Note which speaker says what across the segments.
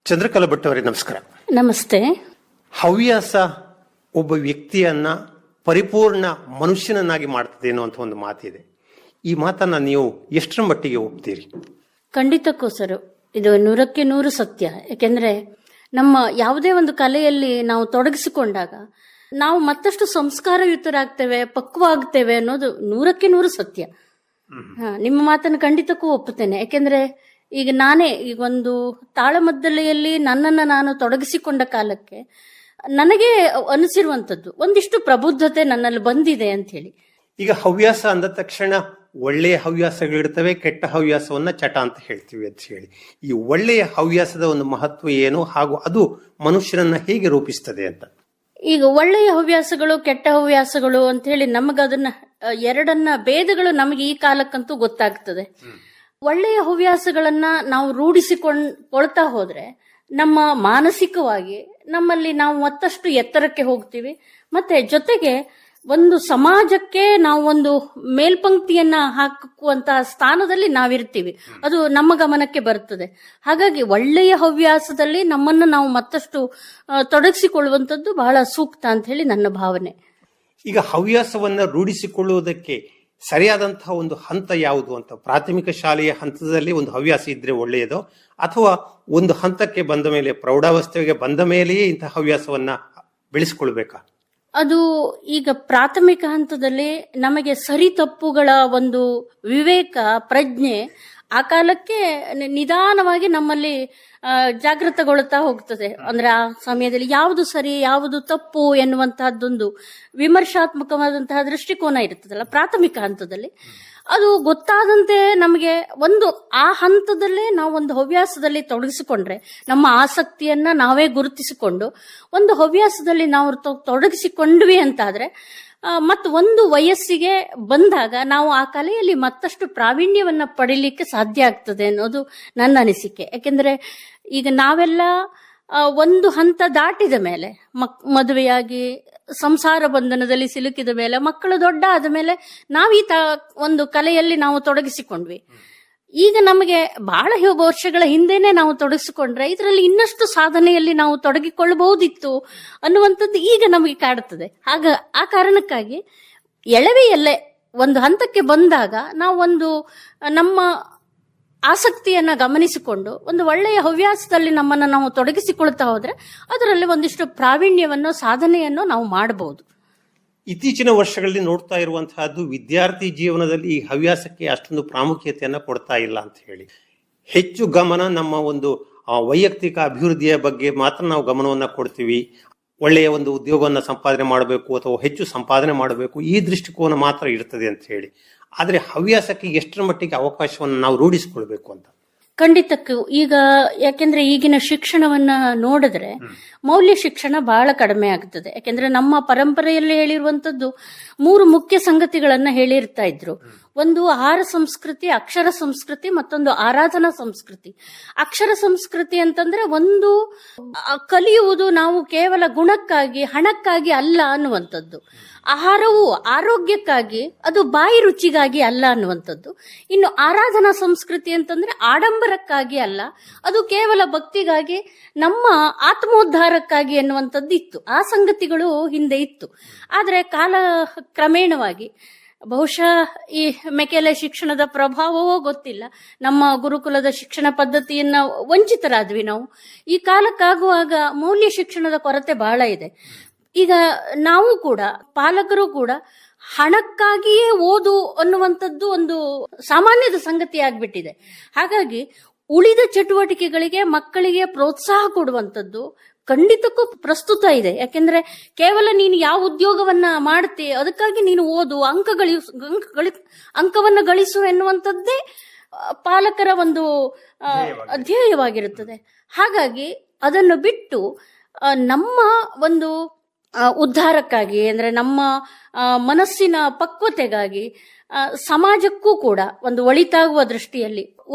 Speaker 1: ಚಂದ್ರಕಲಾ ಭಟ್ ಅವರೇ, ನಮಸ್ಕಾರ.
Speaker 2: ನಮಸ್ತೆ.
Speaker 1: ಹವ್ಯಾಸ ಒಬ್ಬ ವ್ಯಕ್ತಿಯನ್ನ ಪರಿಪೂರ್ಣ ಮನುಷ್ಯನನ್ನಾಗಿ ಮಾಡ್ತದೆ ಅನ್ನುವಂಥ ಒಂದು ಮಾತಿದೆ. ಈ ಮಾತನ್ನ ನೀವು ಎಷ್ಟರ ಮಟ್ಟಿಗೆ ಒಪ್ತೀರಿ?
Speaker 2: ಖಂಡಿತಕ್ಕೂ ಸರ್, ಇದು 100% ಸತ್ಯ. ಯಾಕೆಂದ್ರೆ ನಮ್ಮ ಯಾವುದೇ ಒಂದು ಕಲೆಯಲ್ಲಿ ನಾವು ತೊಡಗಿಸಿಕೊಂಡಾಗ ನಾವು ಮತ್ತಷ್ಟು ಸಂಸ್ಕಾರಯುತರಾಗ್ತೇವೆ, ಪಕ್ವಾಗ್ತೇವೆ ಅನ್ನೋದು 100% ಸತ್ಯ. ನಿಮ್ಮ ಮಾತನ್ನು ಖಂಡಿತಕ್ಕೂ ಒಪ್ಪುತ್ತೇನೆ. ಯಾಕೆಂದ್ರೆ ಈಗ ನಾನೇ ಈಗ ಒಂದು ತಾಳಮದ್ದಲೆಯಲ್ಲಿ ನನ್ನನ್ನು ನಾನು ತೊಡಗಿಸಿಕೊಂಡ ಕಾಲಕ್ಕೆ ನನಗೆ ಅನಿಸಿರುವಂತದ್ದು ಒಂದಿಷ್ಟು ಪ್ರಬುದ್ಧತೆ ನನ್ನಲ್ಲಿ ಬಂದಿದೆ ಅಂತ ಹೇಳಿ.
Speaker 1: ಈಗ ಹವ್ಯಾಸ ಅಂದ ತಕ್ಷಣ ಒಳ್ಳೆಯ ಹವ್ಯಾಸಗಳಿರ್ತವೆ, ಕೆಟ್ಟ ಹವ್ಯಾಸವನ್ನ ಚಟ ಅಂತ ಹೇಳ್ತೀವಿ ಅಂತ ಹೇಳಿ. ಈ ಒಳ್ಳೆಯ ಹವ್ಯಾಸದ ಒಂದು ಮಹತ್ವ ಏನು, ಹಾಗೂ ಅದು ಮನುಷ್ಯನನ್ನ ಹೇಗೆ ರೂಪಿಸ್ತದೆ ಅಂತ?
Speaker 2: ಈಗ ಒಳ್ಳೆಯ ಹವ್ಯಾಸಗಳು, ಕೆಟ್ಟ ಹವ್ಯಾಸಗಳು ಅಂತ ಹೇಳಿ ನಮಗದನ್ನ ಎರಡನ್ನ ಭೇದಗಳು ನಮಗೆ ಈ ಕಾಲಕ್ಕಂತೂ ಗೊತ್ತಾಗ್ತದೆ. ಒಳ್ಳೆಯ ಹವ್ಯಾಸಗಳನ್ನ ನಾವು ರೂಢಿಸಿಕೊಳ್ತಾ ಹೋದ್ರೆ ನಮ್ಮ ಮಾನಸಿಕವಾಗಿ ನಮ್ಮಲ್ಲಿ ನಾವು ಮತ್ತಷ್ಟು ಎತ್ತರಕ್ಕೆ ಹೋಗ್ತೀವಿ. ಮತ್ತೆ ಜೊತೆಗೆ ಒಂದು ಸಮಾಜಕ್ಕೆ ನಾವು ಒಂದು ಮೇಲ್ಪಂಕ್ತಿಯನ್ನ ಹಾಕುವಂತಹ ಸ್ಥಾನದಲ್ಲಿ ನಾವಿರ್ತೀವಿ. ಅದು ನಮ್ಮ ಗಮನಕ್ಕೆ ಬರ್ತದೆ. ಹಾಗಾಗಿ ಒಳ್ಳೆಯ ಹವ್ಯಾಸದಲ್ಲಿ ನಮ್ಮನ್ನು ನಾವು ಮತ್ತಷ್ಟು ತೊಡಗಿಸಿಕೊಳ್ಳುವಂಥದ್ದು ಬಹಳ ಸೂಕ್ತ ಅಂತ ಹೇಳಿ ನನ್ನ ಭಾವನೆ.
Speaker 1: ಈಗ ಹವ್ಯಾಸವನ್ನ ರೂಢಿಸಿಕೊಳ್ಳುವುದಕ್ಕೆ ಸರಿಯಾದಂತಹ ಒಂದು ಹಂತ ಯಾವುದು ಅಂತ? ಪ್ರಾಥಮಿಕ ಶಾಲೆಯ ಹಂತದಲ್ಲಿ ಒಂದು ಹವ್ಯಾಸ ಇದ್ರೆ ಒಳ್ಳೆಯದೋ, ಅಥವಾ ಒಂದು ಹಂತಕ್ಕೆ ಬಂದ ಮೇಲೆ, ಪ್ರೌಢಾವಸ್ಥೆಗೆ ಬಂದ ಮೇಲೆಯೇ ಇಂತಹ ಹವ್ಯಾಸವನ್ನ ಬೆಳೆಸಿಕೊಳ್ಬೇಕಾ?
Speaker 2: ಅದು ಈಗ ಪ್ರಾಥಮಿಕ ಹಂತದಲ್ಲಿ ನಮಗೆ ಸರಿ ತಪ್ಪುಗಳ ಒಂದು ವಿವೇಕ, ಪ್ರಜ್ಞೆ ಆ ಕಾಲಕ್ಕೆ ನಿಧಾನವಾಗಿ ನಮ್ಮಲ್ಲಿ ಜಾಗೃತಗೊಳ್ಳುತ್ತಾ ಹೋಗ್ತದೆ. ಅಂದ್ರೆ ಆ ಸಮಯದಲ್ಲಿ ಯಾವುದು ಸರಿ ಯಾವುದು ತಪ್ಪು ಎನ್ನುವಂತಹದ್ದೊಂದು ವಿಮರ್ಶಾತ್ಮಕವಾದಂತಹ ದೃಷ್ಟಿಕೋನ ಇರ್ತದಲ್ಲ ಪ್ರಾಥಮಿಕ ಹಂತದಲ್ಲಿ. ಅದು ಗೊತ್ತಾದಂತೆ ನಮಗೆ ಒಂದು ಆ ಹಂತದಲ್ಲೇ ನಾವು ಒಂದು ಹವ್ಯಾಸದಲ್ಲಿ ತೊಡಗಿಸಿಕೊಂಡ್ರೆ, ನಮ್ಮ ಆಸಕ್ತಿಯನ್ನ ನಾವೇ ಗುರುತಿಸಿಕೊಂಡು ಒಂದು ಹವ್ಯಾಸದಲ್ಲಿ ನಾವು ತೊಡಗಿಸಿಕೊಂಡ್ವಿ ಅಂತಾದ್ರೆ, ಮತ್ತು ಒಂದು ವಯಸ್ಸಿಗೆ ಬಂದಾಗ ನಾವು ಆ ಕಲೆಯಲ್ಲಿ ಮತ್ತಷ್ಟು ಪ್ರಾವೀಣ್ಯವನ್ನ ಪಡಿಲಿಕ್ಕೆ ಸಾಧ್ಯ ಆಗ್ತದೆ ಅನ್ನೋದು ನನ್ನ ಅನಿಸಿಕೆ. ಯಾಕೆಂದ್ರೆ ಈಗ ನಾವೆಲ್ಲ ಒಂದು ಹಂತ ದಾಟಿದ ಮೇಲೆ, ಮದುವೆಯಾಗಿ ಸಂಸಾರ ಬಂಧನದಲ್ಲಿ ಸಿಲುಕಿದ ಮೇಲೆ, ಮಕ್ಕಳು ದೊಡ್ಡ ಆದ ಮೇಲೆ ನಾವು ಒಂದು ಕಲೆಯಲ್ಲಿ ನಾವು ತೊಡಗಿಸಿಕೊಂಡ್ವಿ. ಈಗ ನಮಗೆ ಬಹಳ ವರ್ಷಗಳ ಹಿಂದೆನೆ ನಾವು ತೊಡಗಿಸಿಕೊಂಡ್ರೆ ಇದರಲ್ಲಿ ಇನ್ನಷ್ಟು ಸಾಧನೆಯಲ್ಲಿ ನಾವು ತೊಡಗಿಕೊಳ್ಳಬಹುದಿತ್ತು ಅನ್ನುವಂಥದ್ದು ಈಗ ನಮಗೆ ಕಾಡುತ್ತದೆ. ಆ ಕಾರಣಕ್ಕಾಗಿ ಎಳವೆಯಲ್ಲೇ ಒಂದು ಹಂತಕ್ಕೆ ಬಂದಾಗ ನಾವು ಒಂದು ನಮ್ಮ ಆಸಕ್ತಿಯನ್ನ ಗಮನಿಸಿಕೊಂಡು ಒಂದು ಒಳ್ಳೆಯ ಹವ್ಯಾಸದಲ್ಲಿ ನಮ್ಮನ್ನು ನಾವು ತೊಡಗಿಸಿಕೊಳ್ತಾ ಹೋದ್ರೆ ಅದರಲ್ಲಿ ಒಂದಿಷ್ಟು ಪ್ರಾವೀಣ್ಯವನ್ನು, ಸಾಧನೆಯನ್ನು ನಾವು ಮಾಡಬಹುದು.
Speaker 1: ಇತ್ತೀಚಿನ ವರ್ಷಗಳಲ್ಲಿ ನೋಡ್ತಾ ಇರುವಂತಹದ್ದು, ವಿದ್ಯಾರ್ಥಿ ಜೀವನದಲ್ಲಿ ಈ ಹವ್ಯಾಸಕ್ಕೆ ಅಷ್ಟೊಂದು ಪ್ರಾಮುಖ್ಯತೆಯನ್ನ ಕೊಡ್ತಾ ಇಲ್ಲ ಅಂತ ಹೇಳಿ. ಹೆಚ್ಚು ಗಮನ ನಮ್ಮ ಒಂದು ವೈಯಕ್ತಿಕ ಅಭಿವೃದ್ಧಿಯ ಬಗ್ಗೆ ಮಾತ್ರ ನಾವು ಗಮನವನ್ನ ಕೊಡ್ತೀವಿ. ಒಳ್ಳೆಯ ಒಂದು ಉದ್ಯೋಗವನ್ನ ಸಂಪಾದನೆ ಮಾಡಬೇಕು ಅಥವಾ ಹೆಚ್ಚು ಸಂಪಾದನೆ ಮಾಡಬೇಕು, ಈ ದೃಷ್ಟಿಕೋನ ಮಾತ್ರ ಇರ್ತದೆ ಅಂತ ಹೇಳಿ. ಆದ್ರೆ ಹವ್ಯಾಸಕ್ಕೆ ಎಷ್ಟರ ಮಟ್ಟಿಗೆ ಅವಕಾಶವನ್ನು ನಾವು ರೂಢಿಸಿಕೊಳ್ಬೇಕು ಅಂತ?
Speaker 2: ಖಂಡಿತಕ್ಕೂ. ಈಗ ಯಾಕೆಂದ್ರೆ ಈಗಿನ ಶಿಕ್ಷಣವನ್ನ ನೋಡಿದ್ರೆ ಮೌಲ್ಯ ಶಿಕ್ಷಣ ಬಹಳ ಕಡಿಮೆ ಆಗ್ತದೆ. ಯಾಕೆಂದ್ರೆ ನಮ್ಮ ಪರಂಪರೆಯಲ್ಲಿ ಹೇಳಿರುವಂತದ್ದು 3 ಮುಖ್ಯ ಸಂಗತಿಗಳನ್ನ ಹೇಳಿರ್ತಾ ಇದ್ರು. ಒಂದು ಆಹಾರ ಸಂಸ್ಕೃತಿ, ಅಕ್ಷರ ಸಂಸ್ಕೃತಿ, ಮತ್ತೊಂದು ಆರಾಧನಾ ಸಂಸ್ಕೃತಿ. ಅಕ್ಷರ ಸಂಸ್ಕೃತಿ ಅಂತಂದ್ರೆ ಒಂದು ಕಲಿಯುವುದು ನಾವು ಕೇವಲ ಗುಣಕ್ಕಾಗಿ, ಹಣಕ್ಕಾಗಿ ಅಲ್ಲ ಅನ್ನುವಂಥದ್ದು. ಆಹಾರವು ಆರೋಗ್ಯಕ್ಕಾಗಿ, ಅದು ಬಾಯಿ ರುಚಿಗಾಗಿ ಅಲ್ಲ ಅನ್ನುವಂಥದ್ದು. ಇನ್ನು ಆರಾಧನಾ ಸಂಸ್ಕೃತಿ ಅಂತಂದ್ರೆ ಆಡಂಬರಕ್ಕಾಗಿ ಅಲ್ಲ, ಅದು ಕೇವಲ ಭಕ್ತಿಗಾಗಿ, ನಮ್ಮ ಆತ್ಮೋದ್ಧಾರಕ್ಕಾಗಿ ಎನ್ನುವಂಥದ್ದು ಇತ್ತು. ಆ ಸಂಗತಿಗಳು ಹಿಂದೆ ಇತ್ತು. ಆದ್ರೆ ಕಾಲ ಕ್ರಮೇಣವಾಗಿ ಬಹುಶಃ ಈ ಮೆಕೆಲೆ ಶಿಕ್ಷಣದ ಪ್ರಭಾವವೋ ಗೊತ್ತಿಲ್ಲ, ನಮ್ಮ ಗುರುಕುಲದ ಶಿಕ್ಷಣ ಪದ್ಧತಿಯನ್ನ ವಂಚಿತರಾದ್ವಿ ನಾವು. ಈ ಕಾಲಕ್ಕಾಗುವಾಗ ಮೌಲ್ಯ ಶಿಕ್ಷಣದ ಕೊರತೆ ಬಹಳ ಇದೆ. ಈಗ ನಾವು ಕೂಡ, ಪಾಲಕರು ಕೂಡ ಹಣಕ್ಕಾಗಿಯೇ ಓದು ಅನ್ನುವಂಥದ್ದು ಒಂದು ಸಾಮಾನ್ಯದ ಸಂಗತಿ ಆಗ್ಬಿಟ್ಟಿದೆ. ಹಾಗಾಗಿ ಉಳಿದ ಚಟುವಟಿಕೆಗಳಿಗೆ ಮಕ್ಕಳಿಗೆ ಪ್ರೋತ್ಸಾಹ ಕೊಡುವಂಥದ್ದು ಖಂಡಿತಕ್ಕೂ ಪ್ರಸ್ತುತ ಇದೆ. ಯಾಕೆಂದ್ರೆ ಕೇವಲ ನೀನು ಯಾವ ಉದ್ಯೋಗವನ್ನ ಮಾಡ್ತಿ ಅದಕ್ಕಾಗಿ ನೀನು ಓದು, ಅಂಕವನ್ನ ಗಳಿಸು ಎನ್ನುವಂಥದ್ದೇ ಪಾಲಕರ ಒಂದು ಧ್ಯೇಯವಾಗಿರುತ್ತದೆ. ಹಾಗಾಗಿ ಅದನ್ನು ಬಿಟ್ಟು ನಮ್ಮ ಒಂದು ಉದ್ಧಾರಕ್ಕಾಗಿ, ಅಂದ್ರೆ ನಮ್ಮ ಮನಸ್ಸಿನ ಪಕ್ವತೆಗಾಗಿ, ಸಮಾಜಕ್ಕೂ ಕೂಡ ಒಂದು ಒಳಿತಾಗುವ ದೃಷ್ಟಿಯಲ್ಲಿ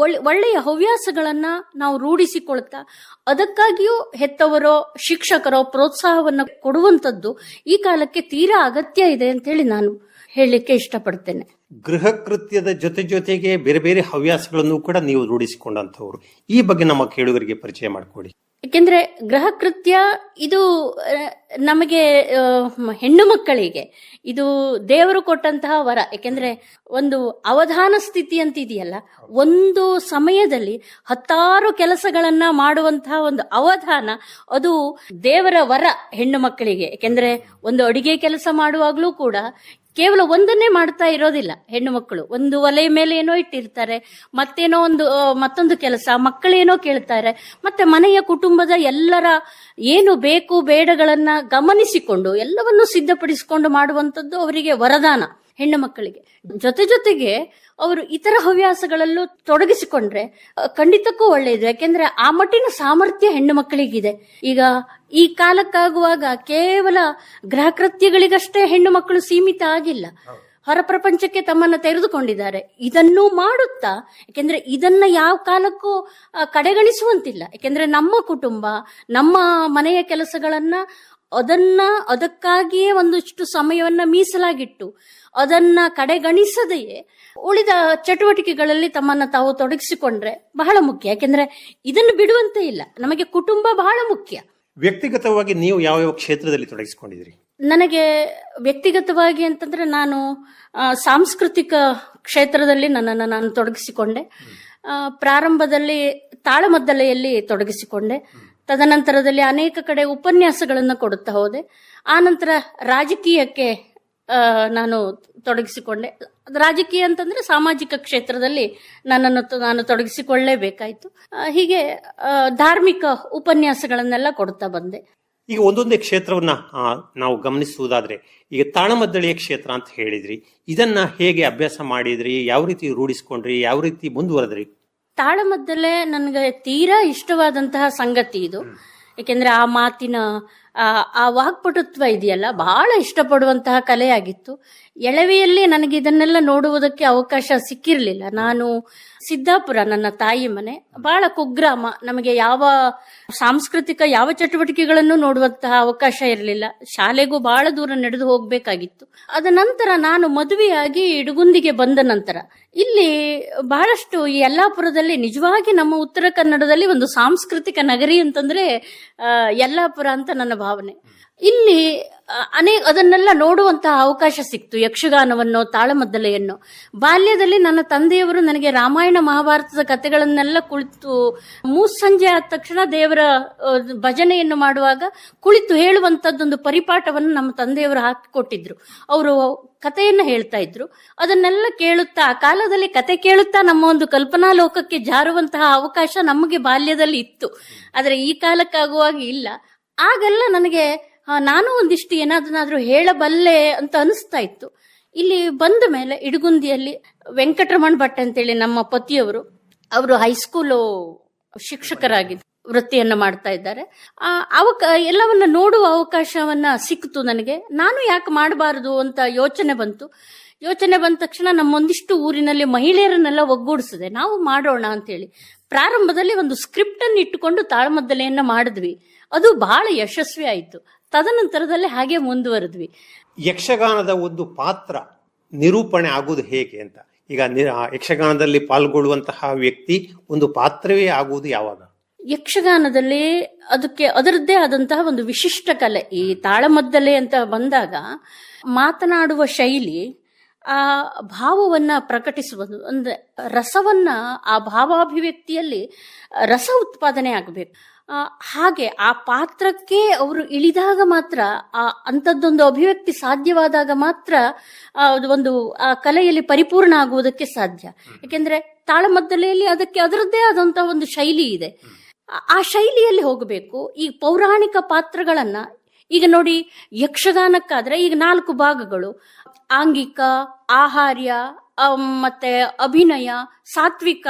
Speaker 2: ಒಳ್ಳೆಯ ಹವ್ಯಾಸಗಳನ್ನ ನಾವು ರೂಢಿಸಿಕೊಳ್ತಾ ಅದಕ್ಕಾಗಿಯೂ ಹೆತ್ತವರೋ ಶಿಕ್ಷಕರೋ ಪ್ರೋತ್ಸಾಹವನ್ನು ಕೊಡುವಂಥದ್ದು ಈ ಕಾಲಕ್ಕೆ ತೀರಾ ಅಗತ್ಯ ಇದೆ ಅಂತ ಹೇಳಿ ನಾನು ಹೇಳಲಿಕ್ಕೆ ಇಷ್ಟಪಡ್ತೇನೆ.
Speaker 1: ಗೃಹ ಕೃತ್ಯದ ಜೊತೆಗೆ ಬೇರೆ ಬೇರೆ ಹವ್ಯಾಸಗಳನ್ನು ಕೂಡ ನೀವು ರೂಢಿಸಿಕೊಂಡಂತವ್ರು. ಈ ಬಗ್ಗೆ ನಮ್ಮ ಕೇಳುಗರಿಗೆ ಪರಿಚಯ ಮಾಡಿಕೊಡಿ.
Speaker 2: ಯಾಕೆಂದ್ರೆ ಗೃಹ ಕೃತ್ಯ ಇದು ನಮಗೆ ಹೆಣ್ಣು ಮಕ್ಕಳಿಗೆ ಇದು ದೇವರು ಕೊಟ್ಟಂತಹ ವರ. ಯಾಕೆಂದ್ರೆ ಒಂದು ಅವಧಾನ ಸ್ಥಿತಿ ಅಂತ ಇದೆಯಲ್ಲ, ಒಂದು ಸಮಯದಲ್ಲಿ 10 ಕೆಲಸಗಳನ್ನ ಮಾಡುವಂತಹ ಒಂದು ಅವಧಾನ, ಅದು ದೇವರ ವರ ಹೆಣ್ಣು ಮಕ್ಕಳಿಗೆ. ಯಾಕೆಂದ್ರೆ ಒಂದು ಅಡಿಗೆ ಕೆಲಸ ಮಾಡುವಾಗ್ಲೂ ಕೂಡ ಕೇವಲ ಒಂದನ್ನೇ ಮಾಡ್ತಾ ಇರೋದಿಲ್ಲ ಹೆಣ್ಣು ಮಕ್ಕಳು. ಒಂದು ಒಲೆ ಮೇಲೆ ಏನೋ ಇಟ್ಟಿರ್ತಾರೆ, ಮತ್ತೇನೋ ಮತ್ತೊಂದು ಕೆಲಸ, ಮಕ್ಕಳೇನೋ ಕೇಳ್ತಾರೆ, ಮತ್ತೆ ಮನೆಯ ಕುಟುಂಬದ ಎಲ್ಲರ ಏನು ಬೇಕು ಬೇಡಗಳನ್ನ ಗಮನಿಸಿಕೊಂಡು ಎಲ್ಲವನ್ನೂ ಸಿದ್ಧಪಡಿಸಿಕೊಂಡು ಮಾಡುವಂಥದ್ದು ಅವರಿಗೆ ವರದಾನ ಹೆಣ್ಣು ಮಕ್ಕಳಿಗೆ. ಜೊತೆಗೆ ಅವರು ಇತರ ಹವ್ಯಾಸಗಳಲ್ಲೂ ತೊಡಗಿಸಿಕೊಂಡ್ರೆ ಖಂಡಿತಕ್ಕೂ ಒಳ್ಳೆಯದು. ಯಾಕೆಂದ್ರೆ ಆ ಮಟ್ಟಿನ ಸಾಮರ್ಥ್ಯ ಹೆಣ್ಣು ಮಕ್ಕಳಿಗಿದೆ. ಈಗ ಈ ಕಾಲಕ್ಕಾಗುವಾಗ ಕೇವಲ ಗೃಹ ಕೃತ್ಯಗಳಿಗಷ್ಟೇ ಹೆಣ್ಣು ಮಕ್ಕಳು ಸೀಮಿತ ಆಗಿಲ್ಲ, ಹೊರ ಪ್ರಪಂಚಕ್ಕೆ ತಮ್ಮನ್ನ ತೆರೆದುಕೊಂಡಿದ್ದಾರೆ. ಇದನ್ನೂ ಮಾಡುತ್ತಾ, ಯಾಕೆಂದ್ರೆ ಇದನ್ನ ಯಾವ ಕಾಲಕ್ಕೂ ಕಡೆಗಣಿಸುವಂತಿಲ್ಲ. ಯಾಕೆಂದ್ರೆ ನಮ್ಮ ಕುಟುಂಬ, ನಮ್ಮ ಮನೆಯ ಕೆಲಸಗಳನ್ನ ಅದಕ್ಕಾಗಿಯೇ ಒಂದಷ್ಟು ಸಮಯವನ್ನ ಮೀಸಲಾಗಿಟ್ಟು ಅದನ್ನ ಕಡೆಗಣಿಸದೆಯೇ ಉಳಿದ ಚಟುವಟಿಕೆಗಳಲ್ಲಿ ತಮ್ಮನ್ನ ತಾವು ತೊಡಗಿಸಿಕೊಂಡ್ರೆ ಬಹಳ ಮುಖ್ಯ. ಯಾಕೆಂದ್ರೆ ಇದನ್ನು ಬಿಡುವಂತೆ ಇಲ್ಲ, ನಮಗೆ ಕುಟುಂಬ ಬಹಳ ಮುಖ್ಯ.
Speaker 1: ವ್ಯಕ್ತಿಗತವಾಗಿ ನೀವು ಯಾವ ಕ್ಷೇತ್ರದಲ್ಲಿ ತೊಡಗಿಸಿಕೊಂಡಿದ್ರಿ?
Speaker 2: ನನಗೆ ವ್ಯಕ್ತಿಗತವಾಗಿ ಅಂತಂದ್ರೆ ನಾನು ಸಾಂಸ್ಕೃತಿಕ ಕ್ಷೇತ್ರದಲ್ಲಿ ನನ್ನನ್ನು ನಾನು ತೊಡಗಿಸಿಕೊಂಡೆ. ಪ್ರಾರಂಭದಲ್ಲಿ ತಾಳಮದ್ದಲೆಯಲ್ಲಿ ತೊಡಗಿಸಿಕೊಂಡೆ. ತದನಂತರದಲ್ಲಿ ಅನೇಕ ಕಡೆ ಉಪನ್ಯಾಸಗಳನ್ನು ಕೊಡುತ್ತಾ ಹೋದೆ. ಆನಂತರ ರಾಜಕೀಯಕ್ಕೆ ನಾನು ತೊಡಗಿಸಿಕೊಂಡೆ. ರಾಜಕೀಯ ಅಂತಂದ್ರೆ ಸಾಮಾಜಿಕ ಕ್ಷೇತ್ರದಲ್ಲಿ ನಾನು ತೊಡಗಿಸಿಕೊಳ್ಳಲೇಬೇಕಾಯ್ತು. ಹೀಗೆ ಧಾರ್ಮಿಕ ಉಪನ್ಯಾಸಗಳನ್ನೆಲ್ಲ ಕೊಡ್ತಾ ಬಂದೆ.
Speaker 1: ಈಗ ಒಂದೊಂದೇ ಕ್ಷೇತ್ರವನ್ನ ನಾವು ಗಮನಿಸುವುದಾದ್ರೆ, ಈಗ ತಾಳಮದ್ದಳೆಯ ಕ್ಷೇತ್ರ ಅಂತ ಹೇಳಿದ್ರಿ, ಇದನ್ನ ಹೇಗೆ ಅಭ್ಯಾಸ ಮಾಡಿದ್ರಿ, ಯಾವ ರೀತಿ ರೂಢಿಸ್ಕೊಂಡ್ರಿ, ಯಾವ ರೀತಿ ಮುಂದುವರೆದ್ರಿ?
Speaker 2: ತಾಳಮದ್ದಲೆ ನನಗೆ ತೀರಾ ಇಷ್ಟವಾದಂತಹ ಸಂಗತಿ ಇದು. ಏಕೆಂದ್ರೆ ಆ ಮಾತಿನ ಆ ವಾಕ್ಪಟುತ್ವ ಇದೆಯಲ್ಲ, ಬಹಳ ಇಷ್ಟಪಡುವಂತಹ ಕಲೆಯಾಗಿತ್ತು. ಎಳವೆಯಲ್ಲಿ ನನಗೆ ಇದನ್ನೆಲ್ಲ ನೋಡುವುದಕ್ಕೆ ಅವಕಾಶ ಸಿಕ್ಕಿರಲಿಲ್ಲ. ನಾನು ಸಿದ್ದಾಪುರ, ನನ್ನ ತಾಯಿ ಮನೆ, ಬಹಳ ಕುಗ್ರಾಮ. ನಮಗೆ ಯಾವ ಸಾಂಸ್ಕೃತಿಕ ಯಾವ ಚಟುವಟಿಕೆಗಳನ್ನು ನೋಡುವಂತಹ ಅವಕಾಶ ಇರಲಿಲ್ಲ. ಶಾಲೆಗೂ ಬಹಳ ದೂರ ನಡೆದು ಹೋಗ್ಬೇಕಾಗಿತ್ತು. ಅದ ನಂತರ ನಾನು ಮದುವೆಯಾಗಿ ಇಡಗುಂದಿಗೆ ಬಂದ ನಂತರ ಇಲ್ಲಿ ಬಹಳಷ್ಟು ಈ ಯಲ್ಲಾಪುರದಲ್ಲಿ, ನಿಜವಾಗಿ ನಮ್ಮ ಉತ್ತರ ಕನ್ನಡದಲ್ಲಿ ಒಂದು ಸಾಂಸ್ಕೃತಿಕ ನಗರಿ ಅಂತಂದ್ರೆ ಯಲ್ಲಾಪುರ ಅಂತ ನನ್ನ ಭಾವನೆ. ಇಲ್ಲಿ ಅದನ್ನೆಲ್ಲ ನೋಡುವಂತಹ ಅವಕಾಶ ಸಿಕ್ತು. ಯಕ್ಷಗಾನವನ್ನು, ತಾಳಮದ್ದಲೆಯನ್ನು. ಬಾಲ್ಯದಲ್ಲಿ ನನ್ನ ತಂದೆಯವರು ನನಗೆ ರಾಮಾಯಣ ಮಹಾಭಾರತದ ಕಥೆಗಳನ್ನೆಲ್ಲ ಕುಳಿತು ಮೂಸಂಜೆ ಆದ ತಕ್ಷಣ ದೇವರ ಭಜನೆಯನ್ನು ಮಾಡುವಾಗ ಕುಳಿತು ಹೇಳುವಂತದ್ದೊಂದು ಪರಿಪಾಠವನ್ನು ನಮ್ಮ ತಂದೆಯವರು ಹಾಕಿಕೊಟ್ಟಿದ್ರು. ಅವರು ಕಥೆಯನ್ನ ಹೇಳ್ತಾ ಇದ್ರು. ಅದನ್ನೆಲ್ಲ ಕೇಳುತ್ತಾ, ಆ ಕಾಲದಲ್ಲಿ ಕತೆ ಕೇಳುತ್ತಾ ನಮ್ಮ ಒಂದು ಕಲ್ಪನಾ ಲೋಕಕ್ಕೆ ಜಾರುವಂತಹ ಅವಕಾಶ ನಮಗೆ ಬಾಲ್ಯದಲ್ಲಿ ಇತ್ತು. ಆದ್ರೆ ಈ ಕಾಲಕ್ಕಾಗುವಾಗ ಇಲ್ಲ. ಆಗೆಲ್ಲ ನನಗೆ ನಾನು ಒಂದಿಷ್ಟು ಏನಾದ್ರೂ ಹೇಳಬಲ್ಲೆ ಅಂತ ಅನಿಸ್ತಾ ಇತ್ತು. ಇಲ್ಲಿ ಬಂದ ಮೇಲೆ ಇಡಗುಂದಿಯಲ್ಲಿ ವೆಂಕಟರಮಣ ಭಟ್ ಅಂತೇಳಿ ನಮ್ಮ ಪತಿಯವರು, ಅವರು ಹೈಸ್ಕೂಲು ಶಿಕ್ಷಕರಾಗಿದ್ದು ವೃತ್ತಿಯನ್ನ ಮಾಡ್ತಾ ಇದ್ದಾರೆ. ಎಲ್ಲವನ್ನ ನೋಡುವ ಅವಕಾಶವನ್ನ ಸಿಕ್ತು ನನಗೆ. ನಾನು ಯಾಕೆ ಮಾಡಬಾರದು ಅಂತ ಯೋಚನೆ ಬಂತು. ಯೋಚನೆ ಬಂದ ತಕ್ಷಣ ನಮ್ಮೊಂದಿಷ್ಟು ಊರಿನಲ್ಲಿ ಮಹಿಳೆಯರನ್ನೆಲ್ಲ ಒಗ್ಗೂಡಿಸಿದೆ, ನಾವು ಮಾಡೋಣ ಅಂತೇಳಿ. ಪ್ರಾರಂಭದಲ್ಲಿ ಒಂದು ಸ್ಕ್ರಿಪ್ಟ್ ಅನ್ನು ಇಟ್ಟುಕೊಂಡು ತಾಳಮದ್ದಲೆಯನ್ನ ಮಾಡಿದ್ವಿ. ಅದು ಬಹಳ ಯಶಸ್ವಿ ಆಯಿತು. ತದನಂತರದಲ್ಲಿ ಹಾಗೆ ಮುಂದುವರೆದ್ವಿ.
Speaker 1: ಯಕ್ಷಗಾನದ ಒಂದು ಪಾತ್ರ ನಿರೂಪಣೆ ಆಗುವುದು ಹೇಗೆ ಅಂತ, ಈಗ ಯಕ್ಷಗಾನದಲ್ಲಿ ಪಾಲ್ಗೊಳ್ಳುವಂತಹ ವ್ಯಕ್ತಿ ಒಂದು ಪಾತ್ರವೇ ಆಗುವುದು ಯಾವಾಗ?
Speaker 2: ಯಕ್ಷಗಾನದಲ್ಲಿ ಅದಕ್ಕೆ ಅದರದ್ದೇ ಆದಂತಹ ಒಂದು ವಿಶಿಷ್ಟ ಕಲೆ. ಈ ತಾಳಮದ್ದಲೆ ಅಂತ ಬಂದಾಗ ಮಾತನಾಡುವ ಶೈಲಿ, ಆ ಭಾವವನ್ನ ಪ್ರಕಟಿಸುವುದು, ಅಂದ್ರೆ ರಸವನ್ನ, ಆ ಭಾವಾಭಿವ್ಯಕ್ತಿಯಲ್ಲಿ ರಸ ಉತ್ಪಾದನೆ ಆಗಬೇಕು. ಹಾಗೆ ಆ ಪಾತ್ರಕ್ಕೆ ಅವರು ಇಳಿದಾಗ ಮಾತ್ರ, ಅಂಥದ್ದೊಂದು ಅಭಿವ್ಯಕ್ತಿ ಸಾಧ್ಯವಾದಾಗ ಮಾತ್ರ ಒಂದು ಆ ಕಲೆಯಲ್ಲಿ ಪರಿಪೂರ್ಣ ಆಗುವುದಕ್ಕೆ ಸಾಧ್ಯ. ಯಾಕೆಂದ್ರೆ ತಾಳಮದ್ದಲೆಯಲ್ಲಿ ಅದಕ್ಕೆ ಅದರದ್ದೇ ಆದಂತಹ ಒಂದು ಶೈಲಿ ಇದೆ. ಆ ಶೈಲಿಯಲ್ಲಿ ಹೋಗಬೇಕು. ಈ ಪೌರಾಣಿಕ ಪಾತ್ರಗಳನ್ನ ಈಗ ನೋಡಿ, ಯಕ್ಷಗಾನಕ್ಕಾದ್ರೆ ಈಗ 4 ಭಾಗಗಳು: ಆಂಗಿಕ, ಆಹಾರ್ಯ, ಮತ್ತೆ ಅಭಿನಯ, ಸಾತ್ವಿಕ,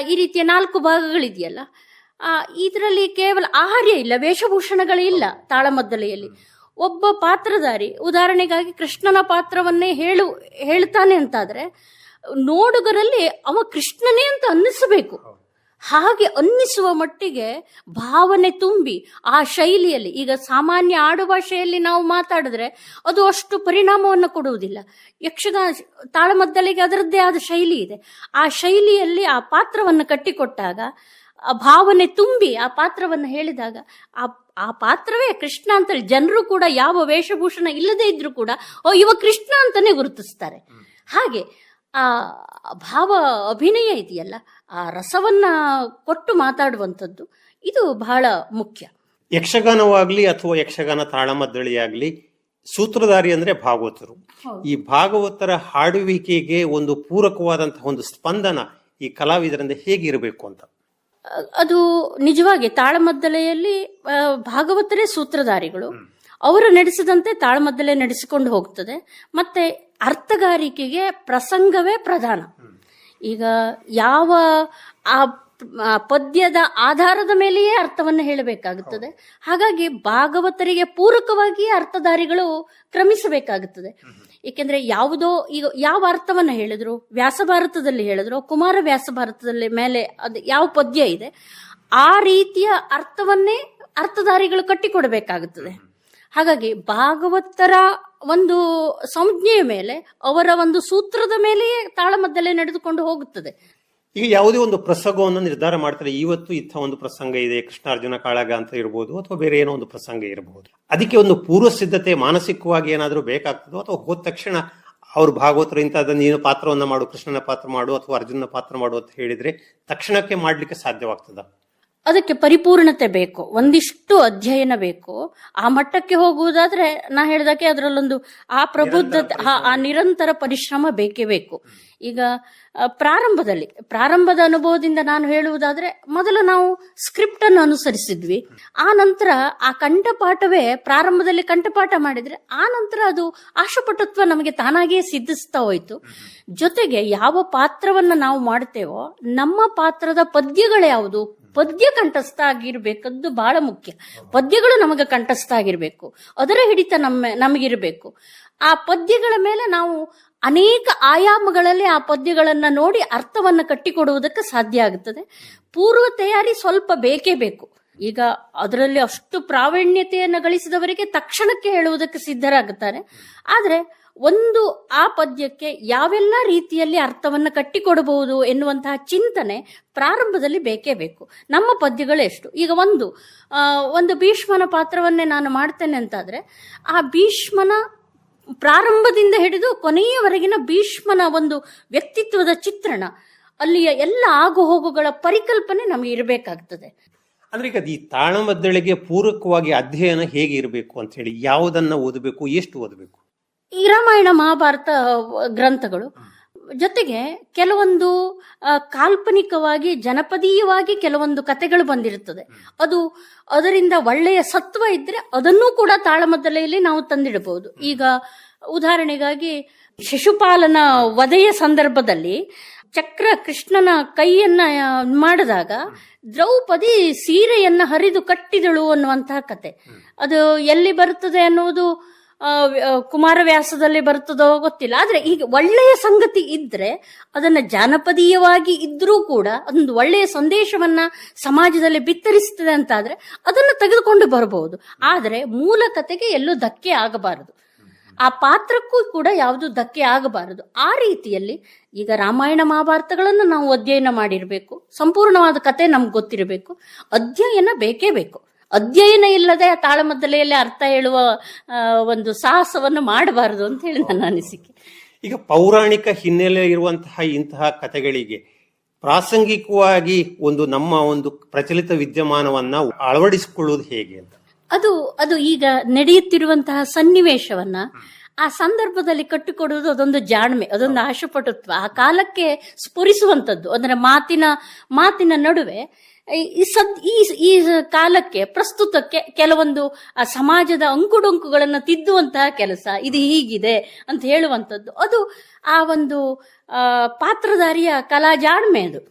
Speaker 2: ಈ ರೀತಿಯ 4 ಭಾಗಗಳಿದೆಯಲ್ಲ. ಇದರಲ್ಲಿ ಕೇವಲ ಆಹಾರ್ಯ ಇಲ್ಲ, ವೇಷಭೂಷಣಗಳಿಲ್ಲ. ತಾಳಮದ್ದಲೆಯಲ್ಲಿ ಒಬ್ಬ ಪಾತ್ರಧಾರಿ, ಉದಾಹರಣೆಗಾಗಿ ಕೃಷ್ಣನ ಪಾತ್ರವನ್ನೇ ಹೇಳ್ತಾನೆ ಅಂತಾದ್ರೆ ನೋಡುಗರಲ್ಲಿ ಅವ ಕೃಷ್ಣನೇ ಅಂತ ಅನ್ನಿಸಬೇಕು. ಹಾಗೆ ಅನ್ನಿಸುವ ಮಟ್ಟಿಗೆ ಭಾವನೆ ತುಂಬಿ ಆ ಶೈಲಿಯಲ್ಲಿ, ಈಗ ಸಾಮಾನ್ಯ ಆಡು ಭಾಷೆಯಲ್ಲಿ ನಾವು ಮಾತಾಡಿದ್ರೆ ಅದು ಅಷ್ಟು ಪರಿಣಾಮವನ್ನು ಕೊಡುವುದಿಲ್ಲ. ಯಕ್ಷಗಾನ ತಾಳಮದ್ದಲೆಗೆ ಅದರದ್ದೇ ಆದ ಶೈಲಿ ಇದೆ. ಆ ಶೈಲಿಯಲ್ಲಿ ಆ ಪಾತ್ರವನ್ನು ಕಟ್ಟಿಕೊಟ್ಟಾಗ ಆ ಭಾವನೆ ತುಂಬಿ ಆ ಪಾತ್ರವನ್ನು ಹೇಳಿದಾಗ ಆ ಪಾತ್ರವೇ ಕೃಷ್ಣ ಅಂತೇಳಿ ಜನರು ಕೂಡ ಯಾವ ವೇಷಭೂಷಣ ಇಲ್ಲದೆ ಇದ್ರೂ ಕೂಡ ಇವ ಕೃಷ್ಣ ಅಂತಾನೆ ಗುರುತಿಸ್ತಾರೆ. ಹಾಗೆ ಆ ಭಾವ ಅಭಿನಯ ಇದೆಯಲ್ಲ, ಆ ರಸವನ್ನ ಕೊಟ್ಟು ಮಾತಾಡುವಂಥದ್ದು ಇದು ಬಹಳ ಮುಖ್ಯ.
Speaker 1: ಯಕ್ಷಗಾನವಾಗ್ಲಿ ಅಥವಾ ಯಕ್ಷಗಾನ ತಾಳಮದ್ದಳೆಯಾಗ್ಲಿ, ಸೂತ್ರಧಾರಿ ಅಂದ್ರೆ ಭಾಗವತರು. ಈ ಭಾಗವತರ ಹಾಡುವಿಕೆಗೆ ಒಂದು ಪೂರಕವಾದಂತಹ ಒಂದು ಸ್ಪಂದನ ಈ ಕಲಾವಿದರಿಂದ ಹೇಗಿರಬೇಕು ಅಂತ.
Speaker 2: ಅದು ನಿಜವಾಗಿ ತಾಳಮದ್ದಲೆಯಲ್ಲಿ ಭಾಗವತರೇ ಸೂತ್ರಧಾರಿಗಳು. ಅವರು ನಡೆಸಿದಂತೆ ತಾಳಮದ್ದಲೆ ನಡೆಸಿಕೊಂಡು ಹೋಗ್ತದೆ. ಮತ್ತೆ ಅರ್ಥಗಾರಿಕೆಗೆ ಪ್ರಸಂಗವೇ ಪ್ರಧಾನ. ಈಗ ಯಾವ ಆ ಪದ್ಯದ ಆಧಾರದ ಮೇಲೆಯೇ ಅರ್ಥವನ್ನು ಹೇಳಬೇಕಾಗುತ್ತದೆ. ಹಾಗಾಗಿ ಭಾಗವತರಿಗೆ ಪೂರಕವಾಗಿ ಅರ್ಥಧಾರಿಗಳು ಕ್ರಮಿಸಬೇಕಾಗುತ್ತದೆ. ಏಕೆಂದ್ರೆ ಯಾವುದೋ ಈಗ ಯಾವ ಅರ್ಥವನ್ನ ಹೇಳಿದ್ರು, ವ್ಯಾಸಭಾರತದಲ್ಲಿ ಹೇಳಿದ್ರು, ಕುಮಾರ ವ್ಯಾಸಭಾರತದಲ್ಲಿ ಮೇಲೆ ಅದು ಯಾವ ಪದ್ಯ ಇದೆ ಆ ರೀತಿಯ ಅರ್ಥವನ್ನೇ ಅರ್ಥಧಾರಿಗಳು ಕಟ್ಟಿಕೊಡಬೇಕಾಗುತ್ತದೆ. ಹಾಗಾಗಿ ಭಾಗವತರ ಒಂದು ಸಂಜ್ಞೆಯ ಮೇಲೆ, ಅವರ ಒಂದು ಸೂತ್ರದ ಮೇಲೆಯೇ ತಾಳಮದ್ದಲೆ ನಡೆದುಕೊಂಡು ಹೋಗುತ್ತದೆ.
Speaker 1: ಈಗ ಯಾವುದೇ ಒಂದು ಪ್ರಸಂಗವನ್ನು ನಿರ್ಧಾರ ಮಾಡ್ತಾರೆ, ಇವತ್ತು ಇಂಥ ಒಂದು ಪ್ರಸಂಗ ಇದೆ, ಕೃಷ್ಣಾರ್ಜುನ ಕಾಳಗ ಅಂತ ಇರಬಹುದು ಅಥವಾ ಬೇರೆ ಏನೋ ಒಂದು ಪ್ರಸಂಗ ಇರಬಹುದು. ಅದಕ್ಕೆ ಒಂದು ಪೂರ್ವ ಸಿದ್ಧತೆ ಮಾನಸಿಕವಾಗಿ ಏನಾದರೂ ಬೇಕಾಗ್ತದೋ ಅಥವಾ ಹೋದ ತಕ್ಷಣ ಅವ್ರು ಭಾಗವತರು ಇಂಥದ್ದು ನೀನು ಪಾತ್ರವನ್ನ ಮಾಡು, ಕೃಷ್ಣನ ಪಾತ್ರ ಮಾಡು ಅಥವಾ ಅರ್ಜುನನ ಪಾತ್ರ ಮಾಡು ಅಂತ ಹೇಳಿದ್ರೆ ತಕ್ಷಣಕ್ಕೆ ಮಾಡ್ಲಿಕ್ಕೆ ಸಾಧ್ಯವಾಗ್ತದ?
Speaker 2: ಅದಕ್ಕೆ ಪರಿಪೂರ್ಣತೆ ಬೇಕು, ಒಂದಿಷ್ಟು ಅಧ್ಯಯನ ಬೇಕು. ಆ ಮಟ್ಟಕ್ಕೆ ಹೋಗುವುದಾದ್ರೆ ನಾ ಹೇಳಿದಕ್ಕೆ ಅದರಲ್ಲೊಂದು ಆ ಪ್ರಬುದ್ಧತೆ, ಆ ನಿರಂತರ ಪರಿಶ್ರಮ ಬೇಕೇ ಬೇಕು. ಈಗ ಪ್ರಾರಂಭದ ಅನುಭವದಿಂದ ನಾನು ಹೇಳುವುದಾದ್ರೆ, ಮೊದಲು ನಾವು ಸ್ಕ್ರಿಪ್ಟ್ ಅನ್ನು ಅನುಸರಿಸಿದ್ವಿ. ಆ ನಂತರ ಆ ಕಂಠಪಾಠವೇ ಪ್ರಾರಂಭದಲ್ಲಿ ಕಂಠಪಾಠ ಮಾಡಿದ್ರೆ ಆ ನಂತರ ಅದು ಆಶುಪಟುತ್ವ ನಮಗೆ ತಾನಾಗಿಯೇ ಸಿದ್ಧಿಸ್ತಾ ಹೋಯ್ತು. ಜೊತೆಗೆ ಯಾವ ಪಾತ್ರವನ್ನ ನಾವು ಮಾಡ್ತೇವೋ ನಮ್ಮ ಪಾತ್ರದ ಪದ್ಯಗಳು ಯಾವುದು, ಪದ್ಯ ಕಂಠಸ್ಥ ಆಗಿರ್ಬೇಕದ್ದು ಬಹಳ ಮುಖ್ಯ. ಪದ್ಯಗಳು ನಮಗೆ ಕಂಠಸ್ಥ ಆಗಿರ್ಬೇಕು, ಅದರ ಹಿಡಿತ ನಮಗಿರ್ಬೇಕು. ಆ ಪದ್ಯಗಳ ಮೇಲೆ ನಾವು ಅನೇಕ ಆಯಾಮಗಳಲ್ಲಿ ಆ ಪದ್ಯಗಳನ್ನ ನೋಡಿ ಅರ್ಥವನ್ನ ಕಟ್ಟಿಕೊಡುವುದಕ್ಕೆ ಸಾಧ್ಯ ಆಗುತ್ತದೆ. ಪೂರ್ವ ತಯಾರಿ ಸ್ವಲ್ಪ ಬೇಕೇ ಬೇಕು. ಈಗ ಅದರಲ್ಲಿ ಅಷ್ಟು ಪ್ರಾವೀಣ್ಯತೆಯನ್ನು ಗಳಿಸಿದವರಿಗೆ ತಕ್ಷಣಕ್ಕೆ ಹೇಳುವುದಕ್ಕೆ ಸಿದ್ಧರಾಗುತ್ತಾರೆ. ಆದ್ರೆ ಒಂದು ಆ ಪದ್ಯಕ್ಕೆ ಯಾವೆಲ್ಲ ರೀತಿಯಲ್ಲಿ ಅರ್ಥವನ್ನ ಕಟ್ಟಿಕೊಡಬಹುದು ಎನ್ನುವಂತಹ ಚಿಂತನೆ ಪ್ರಾರಂಭದಲ್ಲಿ ಬೇಕೇ ಬೇಕು. ನಮ್ಮ ಪದ್ಯಗಳು ಎಷ್ಟು, ಈಗ ಒಂದು ಭೀಷ್ಮನ ಪಾತ್ರವನ್ನೇ ನಾನು ಮಾಡ್ತೇನೆ ಅಂತಾದ್ರೆ ಆ ಭೀಷ್ಮನ ಪ್ರಾರಂಭದಿಂದ ಹಿಡಿದು ಕೊನೆಯವರೆಗಿನ ಭೀಷ್ಮನ ಒಂದು ವ್ಯಕ್ತಿತ್ವದ ಚಿತ್ರಣ, ಅಲ್ಲಿಯ ಎಲ್ಲ ಆಗು ಹೋಗುಗಳ ಪರಿಕಲ್ಪನೆ ನಮಗೆ ಇರಬೇಕಾಗ್ತದೆ.
Speaker 1: ಅಂದ್ರೆ ಈಗ ಈ ತಾಳಮದ್ದಳೆಗೆ ಪೂರಕವಾಗಿ ಅಧ್ಯಯನ ಹೇಗೆ ಇರಬೇಕು ಅಂತ ಹೇಳಿ, ಯಾವುದನ್ನ ಓದಬೇಕು, ಎಷ್ಟು ಓದಬೇಕು?
Speaker 2: ಈ ರಾಮಾಯಣ ಮಹಾಭಾರತ ಗ್ರಂಥಗಳು ಜೊತೆಗೆ ಕೆಲವೊಂದು ಕಾಲ್ಪನಿಕವಾಗಿ ಜನಪದೀಯವಾಗಿ ಕೆಲವೊಂದು ಕಥೆಗಳು ಬಂದಿರುತ್ತದೆ. ಅದರಿಂದ ಒಳ್ಳೆಯ ಸತ್ವ ಇದ್ರೆ ಅದನ್ನೂ ಕೂಡ ತಾಳಮದ್ದಲೆಯಲ್ಲಿ ನಾವು ತಂದಿಡಬಹುದು. ಈಗ ಉದಾಹರಣೆಗಾಗಿ ಶಿಶುಪಾಲನ ವಧೆಯ ಸಂದರ್ಭದಲ್ಲಿ ಚಕ್ರ ಕೃಷ್ಣನ ಕೈಯನ್ನ ಮಾಡಿದಾಗ ದ್ರೌಪದಿ ಸೀರೆಯನ್ನ ಹರಿದು ಕಟ್ಟಿದಳು ಅನ್ನುವಂತಹ ಕತೆ. ಅದು ಎಲ್ಲಿ ಬರುತ್ತದೆ ಅನ್ನುವುದು ಕುಮಾರವ್ಯಾಸದಲ್ಲಿ ಬರ್ತದೋ ಗೊತ್ತಿಲ್ಲ. ಆದ್ರೆ ಈಗ ಒಳ್ಳೆಯ ಸಂಗತಿ ಇದ್ರೆ ಅದನ್ನ ಜಾನಪದೀಯವಾಗಿ ಇದ್ರೂ ಕೂಡ ಒಂದು ಒಳ್ಳೆಯ ಸಂದೇಶವನ್ನ ಸಮಾಜದಲ್ಲಿ ಬಿತ್ತರಿಸ್ತದೆ ಅಂತಾದ್ರೆ ಅದನ್ನ ತೆಗೆದುಕೊಂಡು ಬರಬಹುದು. ಆದ್ರೆ ಮೂಲ ಕಥೆಗೆ ಎಲ್ಲೂ ಧಕ್ಕೆ ಆಗಬಾರದು, ಆ ಪಾತ್ರಕ್ಕೂ ಕೂಡ ಯಾವುದು ಧಕ್ಕೆ ಆಗಬಾರದು. ಆ ರೀತಿಯಲ್ಲಿ ಈಗ ರಾಮಾಯಣ ಮಹಾಭಾರತಗಳನ್ನು ನಾವು ಅಧ್ಯಯನ ಮಾಡಿರ್ಬೇಕು, ಸಂಪೂರ್ಣವಾದ ಕತೆ ನಮ್ಗೆ ಗೊತ್ತಿರಬೇಕು. ಅಧ್ಯಯನ ಬೇಕೇ ಬೇಕು. ಅಧ್ಯಯನ ಇಲ್ಲದೆ ತಾಳಮದ್ದಲೆಯಲ್ಲಿ ಅರ್ಥ ಹೇಳುವ ಒಂದು ಸಾಹಸವನ್ನು ಮಾಡಬಾರದು ಅಂತ ಹೇಳಿ ನನ್ನ ಅನಿಸಿಕೆ.
Speaker 1: ಈಗ ಪೌರಾಣಿಕ ಹಿನ್ನೆಲೆ ಇರುವಂತಹ ಇಂತಹ ಕಥೆಗಳಿಗೆ ಪ್ರಾಸಂಗಿಕವಾಗಿ ನಮ್ಮ ಒಂದು ಪ್ರಚಲಿತ ವಿದ್ಯಮಾನವನ್ನ ಅಳವಡಿಸಿಕೊಳ್ಳುವುದು ಹೇಗೆ ಅಂತ,
Speaker 2: ಅದು ಈಗ ನಡೆಯುತ್ತಿರುವಂತಹ ಸನ್ನಿವೇಶವನ್ನ ಆ ಸಂದರ್ಭದಲ್ಲಿ ಕಟ್ಟಿಕೊಡುವುದು ಅದೊಂದು ಜಾಣ್ಮೆ, ಅದೊಂದು ಆಶುಪಟುತ್ವ, ಆ ಕಾಲಕ್ಕೆ ಸ್ಫುರಿಸುವಂತದ್ದು. ಅಂದ್ರೆ ಮಾತಿನ ನಡುವೆ ಈ ಕಾಲಕ್ಕೆ ಪ್ರಸ್ತುತಕ್ಕೆ ಕೆಲವೊಂದು ಸಮಾಜದ ಅಂಕುಡೊಂಕುಗಳನ್ನು ತಿದ್ದುವಂತಹ ಕೆಲಸ, ಇದು ಹೀಗಿದೆ ಅಂತ ಹೇಳುವಂಥದ್ದು, ಅದು ಆ ಒಂದು ಪಾತ್ರಧಾರಿಯ ಕಲಾ ಜಾಣ್ಮೆ. ಅದು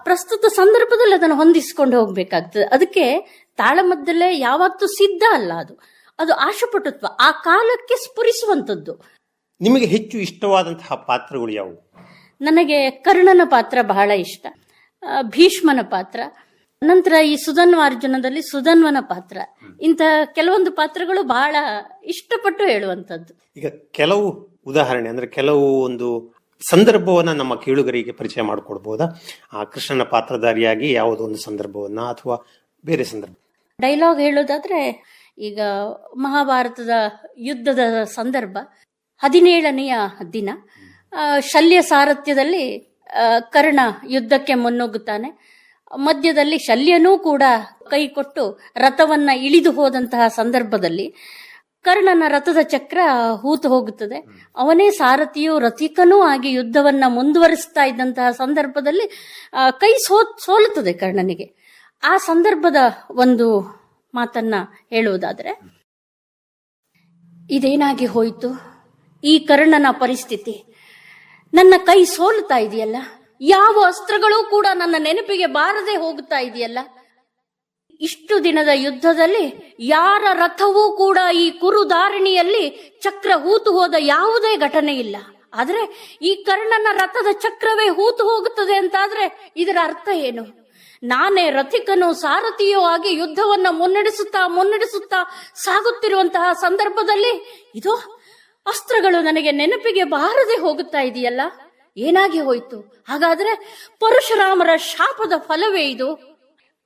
Speaker 2: ಪ್ರಸ್ತುತ ಸಂದರ್ಭದಲ್ಲಿ ಅದನ್ನು ಹೊಂದಿಸಿಕೊಂಡು ಹೋಗ್ಬೇಕಾಗ್ತದೆ. ಅದಕ್ಕೆ ತಾಳಮದ್ದಲೆ ಯಾವತ್ತೂ ಸಿದ್ಧ ಅಲ್ಲ, ಅದು ಆಶುಪಟುತ್ವ, ಆ ಕಾಲಕ್ಕೆ ಸ್ಫುರಿಸುವಂಥದ್ದು.
Speaker 1: ನಿಮಗೆ ಹೆಚ್ಚು ಇಷ್ಟವಾದಂತಹ ಪಾತ್ರಗಳು ಯಾವುವು?
Speaker 2: ನನಗೆ ಕರ್ಣನ ಪಾತ್ರ ಬಹಳ ಇಷ್ಟ, ಭೀಷ್ಮನ ಪಾತ್ರ, ನಂತರ ಈ ಸುಧನ್ವಾರ್ಜುನದಲ್ಲಿ ಸುಧನ್ವನ ಪಾತ್ರ. ಇಂಥ ಕೆಲವೊಂದು ಪಾತ್ರಗಳು ಬಹಳ ಇಷ್ಟಪಟ್ಟು ಹೇಳುವಂಥದ್ದು.
Speaker 1: ಈಗ ಕೆಲವು ಉದಾಹರಣೆ ಅಂದ್ರೆ ಕೆಲವು ಒಂದು ಸಂದರ್ಭವನ್ನ ನಮ್ಮ ಕೇಳುಗರಿಗೆ ಪರಿಚಯ ಮಾಡಿಕೊಡ್ಬೋದಾ? ಕೃಷ್ಣನ ಪಾತ್ರಧಾರಿಯಾಗಿ ಯಾವುದೋ ಒಂದು ಸಂದರ್ಭವನ್ನ ಅಥವಾ ಬೇರೆ ಸಂದರ್ಭ?
Speaker 2: ಡೈಲಾಗ್ ಹೇಳೋದಾದ್ರೆ, ಈಗ ಮಹಾಭಾರತದ ಯುದ್ಧದ ಸಂದರ್ಭ, 17ನೆಯ ದಿನ, ಶಲ್ಯ ಸಾರಥ್ಯದಲ್ಲಿ ಕರ್ಣ ಯುದ್ಧಕ್ಕೆ ಮುನ್ನುಗ್ಗುತ್ತಾನೆ. ಮಧ್ಯದಲ್ಲಿ ಶಲ್ಯನೂ ಕೂಡ ಕೈ ಕೊಟ್ಟು ರಥವನ್ನ ಇಳಿದು ಹೋದಂತಹ ಸಂದರ್ಭದಲ್ಲಿ ಕರ್ಣನ ರಥದ ಚಕ್ರ ಹೂತು ಹೋಗುತ್ತದೆ. ಅವನೇ ಸಾರಥಿಯೂ ರಥಿಕನೂ ಆಗಿ ಯುದ್ಧವನ್ನ ಮುಂದುವರಿಸ್ತಾ ಇದ್ದಂತಹ ಸಂದರ್ಭದಲ್ಲಿ ಕೈ ಸೋಲುತ್ತದೆ ಕರ್ಣನಿಗೆ. ಆ ಸಂದರ್ಭದ ಒಂದು ಮಾತನ್ನ ಹೇಳುವುದಾದ್ರೆ, ಇದೇನಾಗಿ ಹೋಯಿತು ಈ ಕರ್ಣನ ಪರಿಸ್ಥಿತಿ, ನನ್ನ ಕೈ ಸೋಲುತ್ತಾ ಇದೆಯಲ್ಲ, ಯಾವ ಅಸ್ತ್ರಗಳೂ ಕೂಡ ನನ್ನ ನೆನಪಿಗೆ ಬಾರದೆ ಹೋಗುತ್ತಾ ಇದೆಯಲ್ಲ. ಇಷ್ಟು ದಿನದ ಯುದ್ಧದಲ್ಲಿ ಯಾರ ರಥವೂ ಕೂಡ ಈ ಕುರುದಾರಿಣಿಯಲ್ಲಿ ಚಕ್ರ ಹೂತು ಹೋದ ಯಾವುದೇ ಘಟನೆ ಇಲ್ಲ. ಆದ್ರೆ ಈ ಕರ್ಣನ ರಥದ ಚಕ್ರವೇ ಹೂತು ಹೋಗುತ್ತದೆ ಅಂತಾದ್ರೆ ಇದರ ಅರ್ಥ ಏನು? ನಾನೇ ರಥಿಕನು ಸಾರಥಿಯೂ ಆಗಿ ಯುದ್ಧವನ್ನ ಮುನ್ನಡೆಸುತ್ತಾ ಸಾಗುತ್ತಿರುವಂತಹ ಸಂದರ್ಭದಲ್ಲಿ ಇದು ಅಸ್ತ್ರಗಳು ನನಗೆ ನೆನಪಿಗೆ ಬಾರದೆ ಹೋಗುತ್ತಾ ಇದೆಯಲ್ಲ, ಏನಾಗಿ ಹೋಯ್ತು? ಹಾಗಾದ್ರೆ ಪರಶುರಾಮರ ಶಾಪದ ಫಲವೇ ಇದು?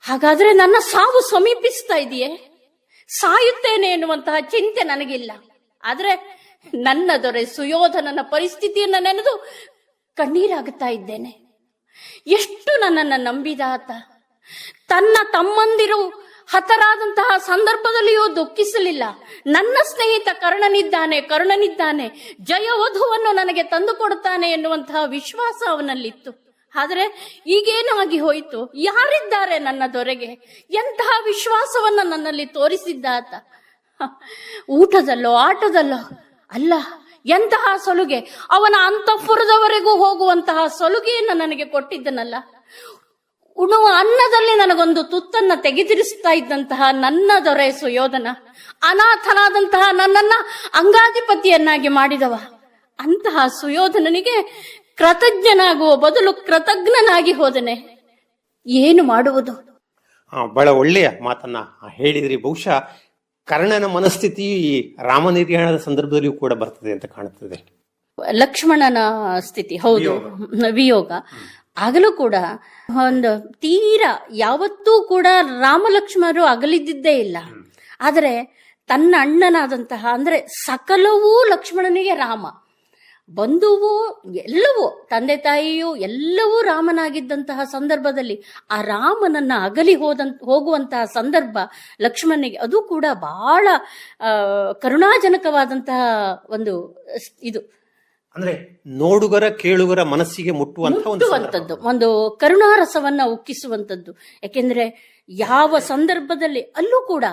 Speaker 2: ಹಾಗಾದ್ರೆ ನನ್ನ ಸಾವು ಸಮೀಪಿಸ್ತಾ ಇದೆಯೇ? ಸಾಯುತ್ತೇನೆ ಎನ್ನುವಂತಹ ಚಿಂತೆ ನನಗಿಲ್ಲ. ಆದ್ರೆ ನನ್ನ ದೊರೆ ಸುಯೋಧನನ ಪರಿಸ್ಥಿತಿಯನ್ನ ನೆನೆದು ಕಣ್ಣೀರಾಗುತ್ತಾ ಇದ್ದೇನೆ. ಎಷ್ಟು ನನ್ನನ್ನ ನಂಬಿದ ಆತ ತನ್ನ ತಮ್ಮಂದಿರು ಹತರಾದಂತಹ ಸಂದರ್ಭದಲ್ಲಿಯೂ ದುಃಖಿಸಲಿಲ್ಲ. ನನ್ನ ಸ್ನೇಹಿತ ಕರ್ಣನಿದ್ದಾನೆ, ಜಯವಧುವನ್ನು ನನಗೆ ತಂದು ಕೊಡುತ್ತಾನೆ ಎನ್ನುವಂತಹ ವಿಶ್ವಾಸ ಅವನಲ್ಲಿತ್ತು. ಆದರೆ ಈಗೇನು ಆಗಿ ಹೋಯಿತು? ಯಾರಿದ್ದಾರೆ ನನ್ನ ದೊರೆಗೆ? ಎಂತಹ ವಿಶ್ವಾಸವನ್ನ ನನ್ನಲ್ಲಿ ತೋರಿಸಿದ್ದ ಆತ. ಊಟದಲ್ಲೋ ಆಟದಲ್ಲೋ ಅಲ್ಲ, ಎಂತಹ ಸಲುಗೆ, ಅವನ ಅಂತಃಪುರದವರೆಗೂ ಹೋಗುವಂತಹ ಸಲುಗೆಯನ್ನು ನನಗೆ ಕೊಟ್ಟಿದ್ದನಲ್ಲ. ಉಣುವ ಅನ್ನದಲ್ಲಿ ನನಗೊಂದು ತುತ್ತನ್ನ ತೆಗೆದಿರಿಸ್ತಾ ಇದ್ದಂತಹ ನನ್ನ ದೊರೆ ಸುಯೋಧನ, ಅನಾಥನಾದಂತಹ ನನ್ನನ್ನ ಅಂಗಾಧಿಪತಿಯನ್ನಾಗಿ ಮಾಡಿದವ. ಅಂತಹ ಸುಯೋಧನನಿಗೆ ಕೃತಜ್ಞನಾಗುವ ಬದಲು ಕೃತಜ್ಞನಾಗಿ ಹೋದನೆ. ಏನು ಮಾಡುವುದು?
Speaker 1: ಬಹಳ ಒಳ್ಳೆಯ ಮಾತನ್ನ ಹೇಳಿದ್ರಿ. ಬಹುಶಃ ಕರ್ಣನ ಮನಸ್ಥಿತಿ ಈ ರಾಮನಿರ್ಯಾಣದ ಸಂದರ್ಭದಲ್ಲಿಯೂ ಕೂಡ ಬರ್ತದೆ ಅಂತ ಕಾಣುತ್ತದೆ.
Speaker 2: ಲಕ್ಷ್ಮಣನ ಸ್ಥಿತಿ, ಹೌದು, ವಿಯೋಗ. ಆಗಲೂ ಕೂಡ ಒಂದು ತೀರಾ ಯಾವತ್ತೂ ಕೂಡ ರಾಮ ಲಕ್ಷ್ಮಣರು ಅಗಲಿದ್ದೇ ಇಲ್ಲ. ಆದರೆ ತನ್ನ ಅಣ್ಣನಾದಂತಹ, ಅಂದ್ರೆ ಸಕಲವೂ ಲಕ್ಷ್ಮಣನಿಗೆ ರಾಮ, ಬಂಧುವು ಎಲ್ಲವೂ, ತಂದೆ ತಾಯಿಯೂ ಎಲ್ಲವೂ ರಾಮನಾಗಿದ್ದಂತಹ ಸಂದರ್ಭದಲ್ಲಿ ಆ ರಾಮನನ್ನ ಅಗಲಿ ಹೋಗುವಂತಹ ಸಂದರ್ಭ ಲಕ್ಷ್ಮಣನಿಗೆ ಅದು ಕೂಡ ಬಹಳ ಕರುಣಾಜನಕವಾದಂತಹ ಒಂದು ಇದು,
Speaker 1: ಅಂದ್ರೆ ನೋಡುಗರ ಕೇಳುಗರ ಮನಸ್ಸಿಗೆ ಮುಟ್ಟುವಂತದ್ದು,
Speaker 2: ಒಂದು ಕರುಣಾರಸವನ್ನ ಉಕ್ಕಿಸುವಂತದ್ದು. ಯಾಕೆಂದ್ರೆ ಯಾವ ಸಂದರ್ಭದಲ್ಲಿ ಅಲ್ಲೂ ಕೂಡ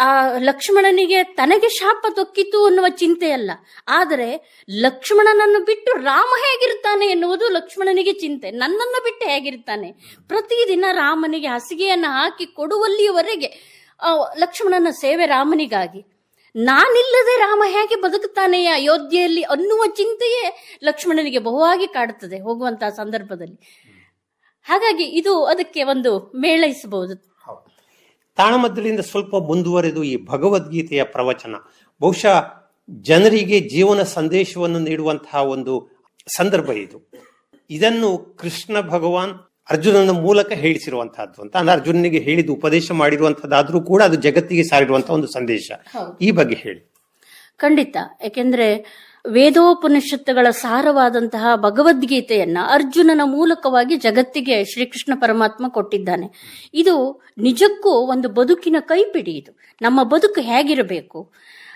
Speaker 2: ಆ ಲಕ್ಷ್ಮಣನಿಗೆ ತನಗೆ ಶಾಪ ತೊಕ್ಕಿತು ಅನ್ನುವ ಚಿಂತೆ ಅಲ್ಲ, ಆದರೆ ಲಕ್ಷ್ಮಣನನ್ನು ಬಿಟ್ಟು ರಾಮ ಹೇಗಿರ್ತಾನೆ ಎನ್ನುವುದು ಲಕ್ಷ್ಮಣನಿಗೆ ಚಿಂತೆ. ನನ್ನನ್ನು ಬಿಟ್ಟು ಹೇಗಿರ್ತಾನೆ? ಪ್ರತಿದಿನ ರಾಮನಿಗೆ ಹಾಸಿಗೆಯನ್ನು ಹಾಕಿ ಕೊಡುವಲ್ಲಿಯವರೆಗೆ ಲಕ್ಷ್ಮಣನ ಸೇವೆ ರಾಮನಿಗಾಗಿ. ನಾನಿಲ್ಲದೆ ರಾಮ ಹೇಗೆ ಬದುಕುತ್ತಾನೆ ಅಯೋಧ್ಯೆಯಲ್ಲಿ ಅನ್ನುವ ಚಿಂತೆಯೇ ಲಕ್ಷ್ಮಣನಿಗೆ ಬಹುವಾಗಿ ಕಾಡುತ್ತದೆ ಹೋಗುವಂತಹ ಸಂದರ್ಭದಲ್ಲಿ. ಹಾಗಾಗಿ ಇದು ಅದಕ್ಕೆ ಒಂದು ಮೇಳೈಸಬಹುದು.
Speaker 1: ತಾಳಮದ್ದಳೆಯಿಂದ ಸ್ವಲ್ಪ ಮುಂದುವರೆದು ಈ ಭಗವದ್ಗೀತೆಯ ಪ್ರವಚನ ಬಹುಶಃ ಜನರಿಗೆ ಜೀವನ ಸಂದೇಶವನ್ನು ನೀಡುವಂತಹ ಒಂದು ಸಂದರ್ಭ ಇದು. ಇದನ್ನು ಕೃಷ್ಣ ಭಗವಾನ್ ಅರ್ಜುನನ ಮೂಲಕ ಹೇಳಿಸಿರುವಂತಹದ್ದು ಅಂತ, ಅಂದ್ರೆ ಅರ್ಜುನನಿಗೆ ಹೇಳಿದ್ದು ಉಪದೇಶ ಮಾಡಿರುವಂತಹದ್ದಾದ್ರೂ ಕೂಡ ಅದು ಜಗತ್ತಿಗೆ ಸಾರಿರುವಂತಹ ಒಂದು ಸಂದೇಶ. ಈ ಬಗ್ಗೆ ಹೇಳಿ.
Speaker 2: ಖಂಡಿತ. ಯಾಕೆಂದ್ರೆ ವೇದೋಪನಿಷತ್ತುಗಳ ಸಾರವಾದಂತಹ ಭಗವದ್ಗೀತೆಯನ್ನ ಅರ್ಜುನನ ಮೂಲಕವಾಗಿ ಜಗತ್ತಿಗೆ ಶ್ರೀಕೃಷ್ಣ ಪರಮಾತ್ಮ ಕೊಟ್ಟಿದ್ದಾನೆ. ಇದು ನಿಜಕ್ಕೂ ಒಂದು ಬದುಕಿನ ಕೈಪಿಡಿ. ಇದು ನಮ್ಮ ಬದುಕು ಹೇಗಿರಬೇಕು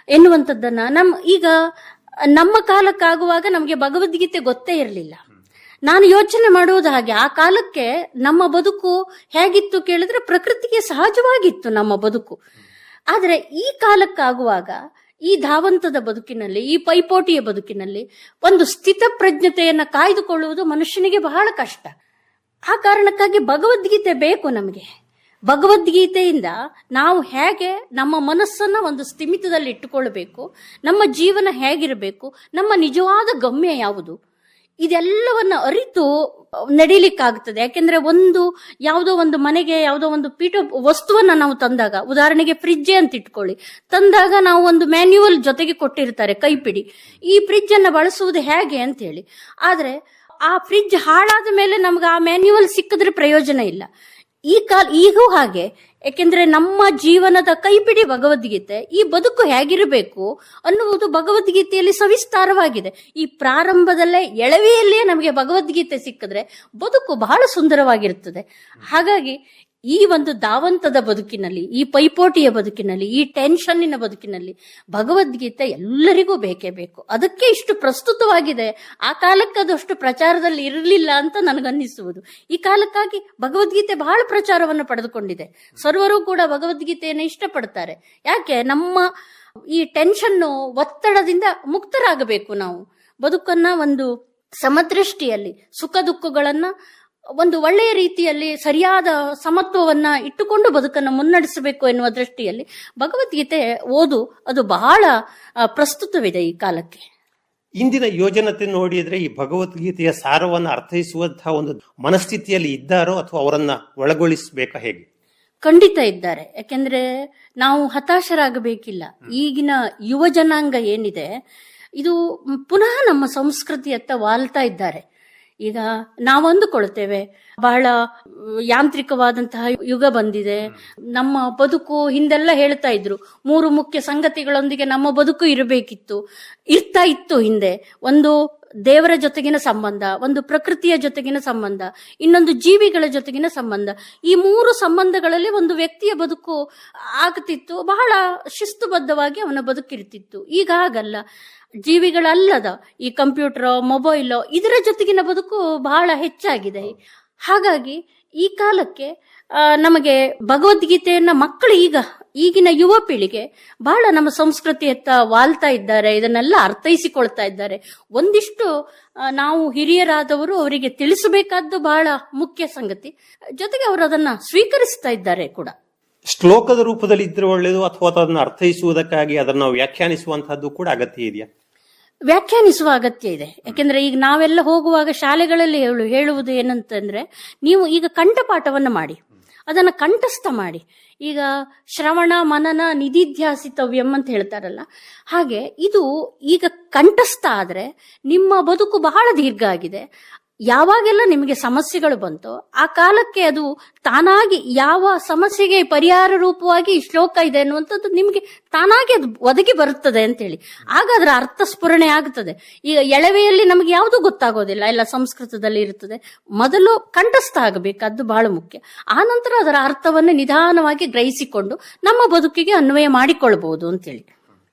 Speaker 2: ಎನ್ನುವಂಥದ್ದನ್ನ ಈಗ ನಮ್ಮ ಕಾಲಕ್ಕಾಗುವಾಗ ನಮಗೆ ಭಗವದ್ಗೀತೆ ಗೊತ್ತೇ ಇರಲಿಲ್ಲ. ನಾನು ಯೋಚನೆ ಮಾಡುವುದು ಹಾಗೆ, ಆ ಕಾಲಕ್ಕೆ ನಮ್ಮ ಬದುಕು ಹೇಗಿತ್ತು ಕೇಳಿದ್ರೆ ಪ್ರಕೃತಿಗೆ ಸಹಜವಾಗಿತ್ತು ನಮ್ಮ ಬದುಕು. ಆದರೆ ಈ ಕಾಲಕ್ಕಾಗುವಾಗ ಈ ಧಾವಂತದ ಬದುಕಿನಲ್ಲಿ, ಈ ಪೈಪೋಟಿಯ ಬದುಕಿನಲ್ಲಿ ಒಂದು ಸ್ಥಿತಪ್ರಜ್ಞತೆಯನ್ನ ಕಾಯ್ದುಕೊಳ್ಳುವುದು ಮನುಷ್ಯನಿಗೆ ಬಹಳ ಕಷ್ಟ. ಆ ಕಾರಣಕ್ಕಾಗಿ ಭಗವದ್ಗೀತೆ ಬೇಕು ನಮಗೆ. ಭಗವದ್ಗೀತೆಯಿಂದ ನಾವು ಹೇಗೆ ನಮ್ಮ ಮನಸ್ಸನ್ನ ಒಂದು ಸ್ಥಿಮಿತದಲ್ಲಿ ಇಟ್ಟುಕೊಳ್ಬೇಕು, ನಮ್ಮ ಜೀವನ ಹೇಗಿರಬೇಕು, ನಮ್ಮ ನಿಜವಾದ ಗಮ್ಯ ಯಾವುದು, ಇದೆಲ್ಲವನ್ನ ಅರಿತು ನಡೀಲಿಕ್ಕಾಗ್ತದೆ. ಯಾಕೆಂದ್ರೆ ಯಾವುದೋ ಒಂದು ಮನೆಗೆ ಯಾವುದೋ ಒಂದು ಪೀಠ ವಸ್ತುವನ್ನ ನಾವು ತಂದಾಗ, ಉದಾಹರಣೆಗೆ ಫ್ರಿಡ್ಜ್ ಅಂತ ಇಟ್ಕೊಳ್ಳಿ, ತಂದಾಗ ನಾವು ಒಂದು ಮ್ಯಾನ್ಯುವಲ್ ಜೊತೆಗೆ ಕೊಟ್ಟಿರ್ತಾರೆ, ಕೈಪಿಡಿ, ಈ ಫ್ರಿಡ್ಜ್ ಅನ್ನ ಬಳಸುವುದು ಹೇಗೆ ಅಂತ ಹೇಳಿ. ಆದ್ರೆ ಆ ಫ್ರಿಡ್ಜ್ ಹಾಳಾದ ಮೇಲೆ ನಮ್ಗೆ ಆ ಮ್ಯಾನ್ಯುವಲ್ ಸಿಕ್ಕಿದ್ರೆ ಪ್ರಯೋಜನ ಇಲ್ಲ. ಈಗೂ ಹಾಗೆ, ಯಾಕೆಂದ್ರೆ ನಮ್ಮ ಜೀವನದ ಕೈಪಿಡಿ ಭಗವದ್ಗೀತೆ. ಈ ಬದುಕು ಹೇಗಿರಬೇಕು ಅನ್ನುವುದು ಭಗವದ್ಗೀತೆಯಲ್ಲಿ ಸವಿಸ್ತಾರವಾಗಿದೆ. ಈ ಪ್ರಾರಂಭದಲ್ಲೇ ಎಳವೆಯಲ್ಲೇ ನಮಗೆ ಭಗವದ್ಗೀತೆ ಸಿಕ್ಕಿದ್ರೆ ಬದುಕು ಬಹಳ ಸುಂದರವಾಗಿರುತ್ತದೆ. ಹಾಗಾಗಿ ಈ ಒಂದು ಧಾವಂತದ ಬದುಕಿನಲ್ಲಿ, ಈ ಪೈಪೋಟಿಯ ಬದುಕಿನಲ್ಲಿ, ಈ ಟೆನ್ಷನ್ನಿನ ಬದುಕಿನಲ್ಲಿ ಭಗವದ್ಗೀತೆ ಎಲ್ಲರಿಗೂ ಬೇಕೇ ಬೇಕು. ಅದಕ್ಕೆ ಇಷ್ಟು ಪ್ರಸ್ತುತವಾಗಿದೆ. ಆ ಕಾಲಕ್ಕೆ ಅದು ಅಷ್ಟು ಪ್ರಚಾರದಲ್ಲಿ ಇರಲಿಲ್ಲ ಅಂತ ನನಗನ್ನಿಸುವುದು. ಈ ಕಾಲಕ್ಕಾಗಿ ಭಗವದ್ಗೀತೆ ಬಹಳ ಪ್ರಚಾರವನ್ನು ಪಡೆದುಕೊಂಡಿದೆ. ಸರ್ವರೂ ಕೂಡ ಭಗವದ್ಗೀತೆಯನ್ನು ಇಷ್ಟಪಡ್ತಾರೆ. ಯಾಕೆ? ನಮ್ಮ ಈ ಟೆನ್ಷನ್ನು, ಒತ್ತಡದಿಂದ ಮುಕ್ತರಾಗಬೇಕು. ನಾವು ಬದುಕನ್ನ ಒಂದು ಸಮದೃಷ್ಟಿಯಲ್ಲಿ, ಸುಖ ದುಃಖಗಳನ್ನ ಒಂದು ಒಳ್ಳೆಯ ರೀತಿಯಲ್ಲಿ ಸರಿಯಾದ ಸಮತ್ವವನ್ನ ಇಟ್ಟುಕೊಂಡು ಬದುಕನ್ನು ಮುನ್ನಡೆಸಬೇಕು ಎನ್ನುವ ದೃಷ್ಟಿಯಲ್ಲಿ ಭಗವದ್ಗೀತೆ ಓದು ಅದು ಬಹಳ ಪ್ರಸ್ತುತವಿದೆ ಈ ಕಾಲಕ್ಕೆ.
Speaker 1: ಇಂದಿನ ಯೋಜನತೆ ನೋಡಿದ್ರೆ ಈ ಭಗವದ್ಗೀತೆಯ ಸಾರವನ್ನು ಅರ್ಥೈಸುವಂತಹ ಒಂದು ಮನಸ್ಥಿತಿಯಲ್ಲಿ ಇದ್ದಾರೋ ಅಥವಾ ಅವರನ್ನ ಒಳಗೊಳಿಸಬೇಕಾ, ಹೇಗೆ?
Speaker 2: ಖಂಡಿತ ಇದ್ದಾರೆ. ಯಾಕೆಂದ್ರೆ ನಾವು ಹತಾಶರಾಗಬೇಕಿಲ್ಲ. ಈಗಿನ ಯುವ ಜನಾಂಗ ಏನಿದೆ ಇದು ಪುನಃ ನಮ್ಮ ಸಂಸ್ಕೃತಿಯತ್ತ ವಾಲ್ತಾ ಇದ್ದಾರೆ. ಈಗ ನಾವು ಅಂದುಕೊಳ್ತೇವೆ ಬಹಳ ಯಾಂತ್ರಿಕವಾದಂತಹ ಯುಗ ಬಂದಿದೆ, ನಮ್ಮ ಬದುಕು, ಹಿಂದೆಲ್ಲ ಹೇಳ್ತಾ ಇದ್ರು 3 ಮುಖ್ಯ ಸಂಗತಿಗಳೊಂದಿಗೆ ನಮ್ಮ ಬದುಕು ಇರ್ತಾ ಇತ್ತು ಹಿಂದೆ. ಒಂದು ದೇವರ ಜೊತೆಗಿನ ಸಂಬಂಧ, ಒಂದು ಪ್ರಕೃತಿಯ ಜೊತೆಗಿನ ಸಂಬಂಧ, ಇನ್ನೊಂದು ಜೀವಿಗಳ ಜೊತೆಗಿನ ಸಂಬಂಧ. ಈ 3 ಸಂಬಂಧಗಳಲ್ಲಿ ಒಂದು ವ್ಯಕ್ತಿಯ ಬದುಕು ಆಗ್ತಿತ್ತು, ಬಹಳ ಶಿಸ್ತುಬದ್ಧವಾಗಿ ಅವನ ಬದುಕಿರ್ತಿತ್ತು. ಈಗ ಹಾಗಲ್ಲ. ಜೀವಿಗಳಲ್ಲದ ಈ ಕಂಪ್ಯೂಟರ್, ಮೊಬೈಲ್, ಇದರ ಜೊತೆಗಿನ ಬದುಕು ಬಹಳ ಹೆಚ್ಚಾಗಿದೆ. ಹಾಗಾಗಿ ಈ ಕಾಲಕ್ಕೆ ನಮಗೆ ಭಗವದ್ಗೀತೆಯನ್ನ ಮಕ್ಕಳು, ಈಗಿನ ಯುವ ಪೀಳಿಗೆ ಬಹಳ ನಮ್ಮ ಸಂಸ್ಕೃತಿಯತ್ತ ವಾಲ್ತಾ ಇದ್ದಾರೆ, ಇದನ್ನೆಲ್ಲ ಅರ್ಥೈಸಿಕೊಳ್ತಾ ಇದ್ದಾರೆ. ಒಂದಿಷ್ಟು ನಾವು ಹಿರಿಯರಾದವರು ಅವರಿಗೆ ತಿಳಿಸಬೇಕಾದ್ದು ಬಹಳ ಮುಖ್ಯ ಸಂಗತಿ. ಜೊತೆಗೆ ಅವರು ಅದನ್ನ ಸ್ವೀಕರಿಸ್ತಾ ಇದ್ದಾರೆ ಕೂಡ.
Speaker 1: ಶ್ಲೋಕದ ರೂಪದಲ್ಲಿ ಇದ್ರೆ ಒಳ್ಳೆಯದು, ಅಥವಾ ಅದನ್ನು ಅರ್ಥೈಸುವುದಕ್ಕಾಗಿ ಅದನ್ನು ವ್ಯಾಖ್ಯಾನಿಸುವಂತಹದ್ದು ಕೂಡ ಅಗತ್ಯ ಇದೆಯಾ?
Speaker 2: ವ್ಯಾಖ್ಯಾನಿಸುವ ಅಗತ್ಯ ಇದೆ. ಯಾಕೆಂದ್ರೆ ಈಗ ನಾವೆಲ್ಲ ಹೋಗುವಾಗ ಶಾಲೆಗಳಲ್ಲಿ ಹೇಳುವುದು ಏನಂತಂದ್ರೆ, ನೀವು ಈಗ ಕಂಠಪಾಠವನ್ನು ಮಾಡಿ, ಅದನ್ನ ಕಂಠಸ್ಥ ಮಾಡಿ. ಈಗ ಶ್ರವಣ ಮನನ ನಿಧಿಧ್ಯಾಸಿತವ್ಯಂ ಅಂತ ಹೇಳ್ತಾರಲ್ಲ, ಹಾಗೆ ಇದು ಈಗ ಕಂಠಸ್ಥ ಆದ್ರೆ ನಿಮ್ಮ ಬದುಕು ಬಹಳ ದೀರ್ಘ ಆಗಿದೆ. ಯಾವಾಗೆಲ್ಲ ನಿಮಗೆ ಸಮಸ್ಯೆಗಳು ಬಂತೋ ಆ ಕಾಲಕ್ಕೆ ಅದು ತಾನಾಗಿ, ಯಾವ ಸಮಸ್ಯೆಗೆ ಪರಿಹಾರ ರೂಪವಾಗಿ ಈ ಶ್ಲೋಕ ಇದೆ ಅನ್ನುವಂಥದ್ದು ನಿಮಗೆ ತಾನಾಗಿ ಅದು ಒದಗಿ ಬರುತ್ತದೆ ಅಂತೇಳಿ, ಆಗ ಅದರ ಅರ್ಥ ಸ್ಫುರಣೆ ಆಗುತ್ತದೆ. ಈಗ ಎಳವೆಯಲ್ಲಿ ನಮಗೆ ಯಾವುದು ಗೊತ್ತಾಗೋದಿಲ್ಲ, ಎಲ್ಲ ಸಂಸ್ಕೃತದಲ್ಲಿ ಇರುತ್ತದೆ. ಮೊದಲು ಕಂಠಸ್ಥ ಆಗಬೇಕಾದ್ದು ಬಹಳ ಮುಖ್ಯ. ಆ ನಂತರ ಅದರ ಅರ್ಥವನ್ನು ನಿಧಾನವಾಗಿ ಗ್ರಹಿಸಿಕೊಂಡು ನಮ್ಮ ಬದುಕಿಗೆ ಅನ್ವಯ ಮಾಡಿಕೊಳ್ಬಹುದು ಅಂತೇಳಿ.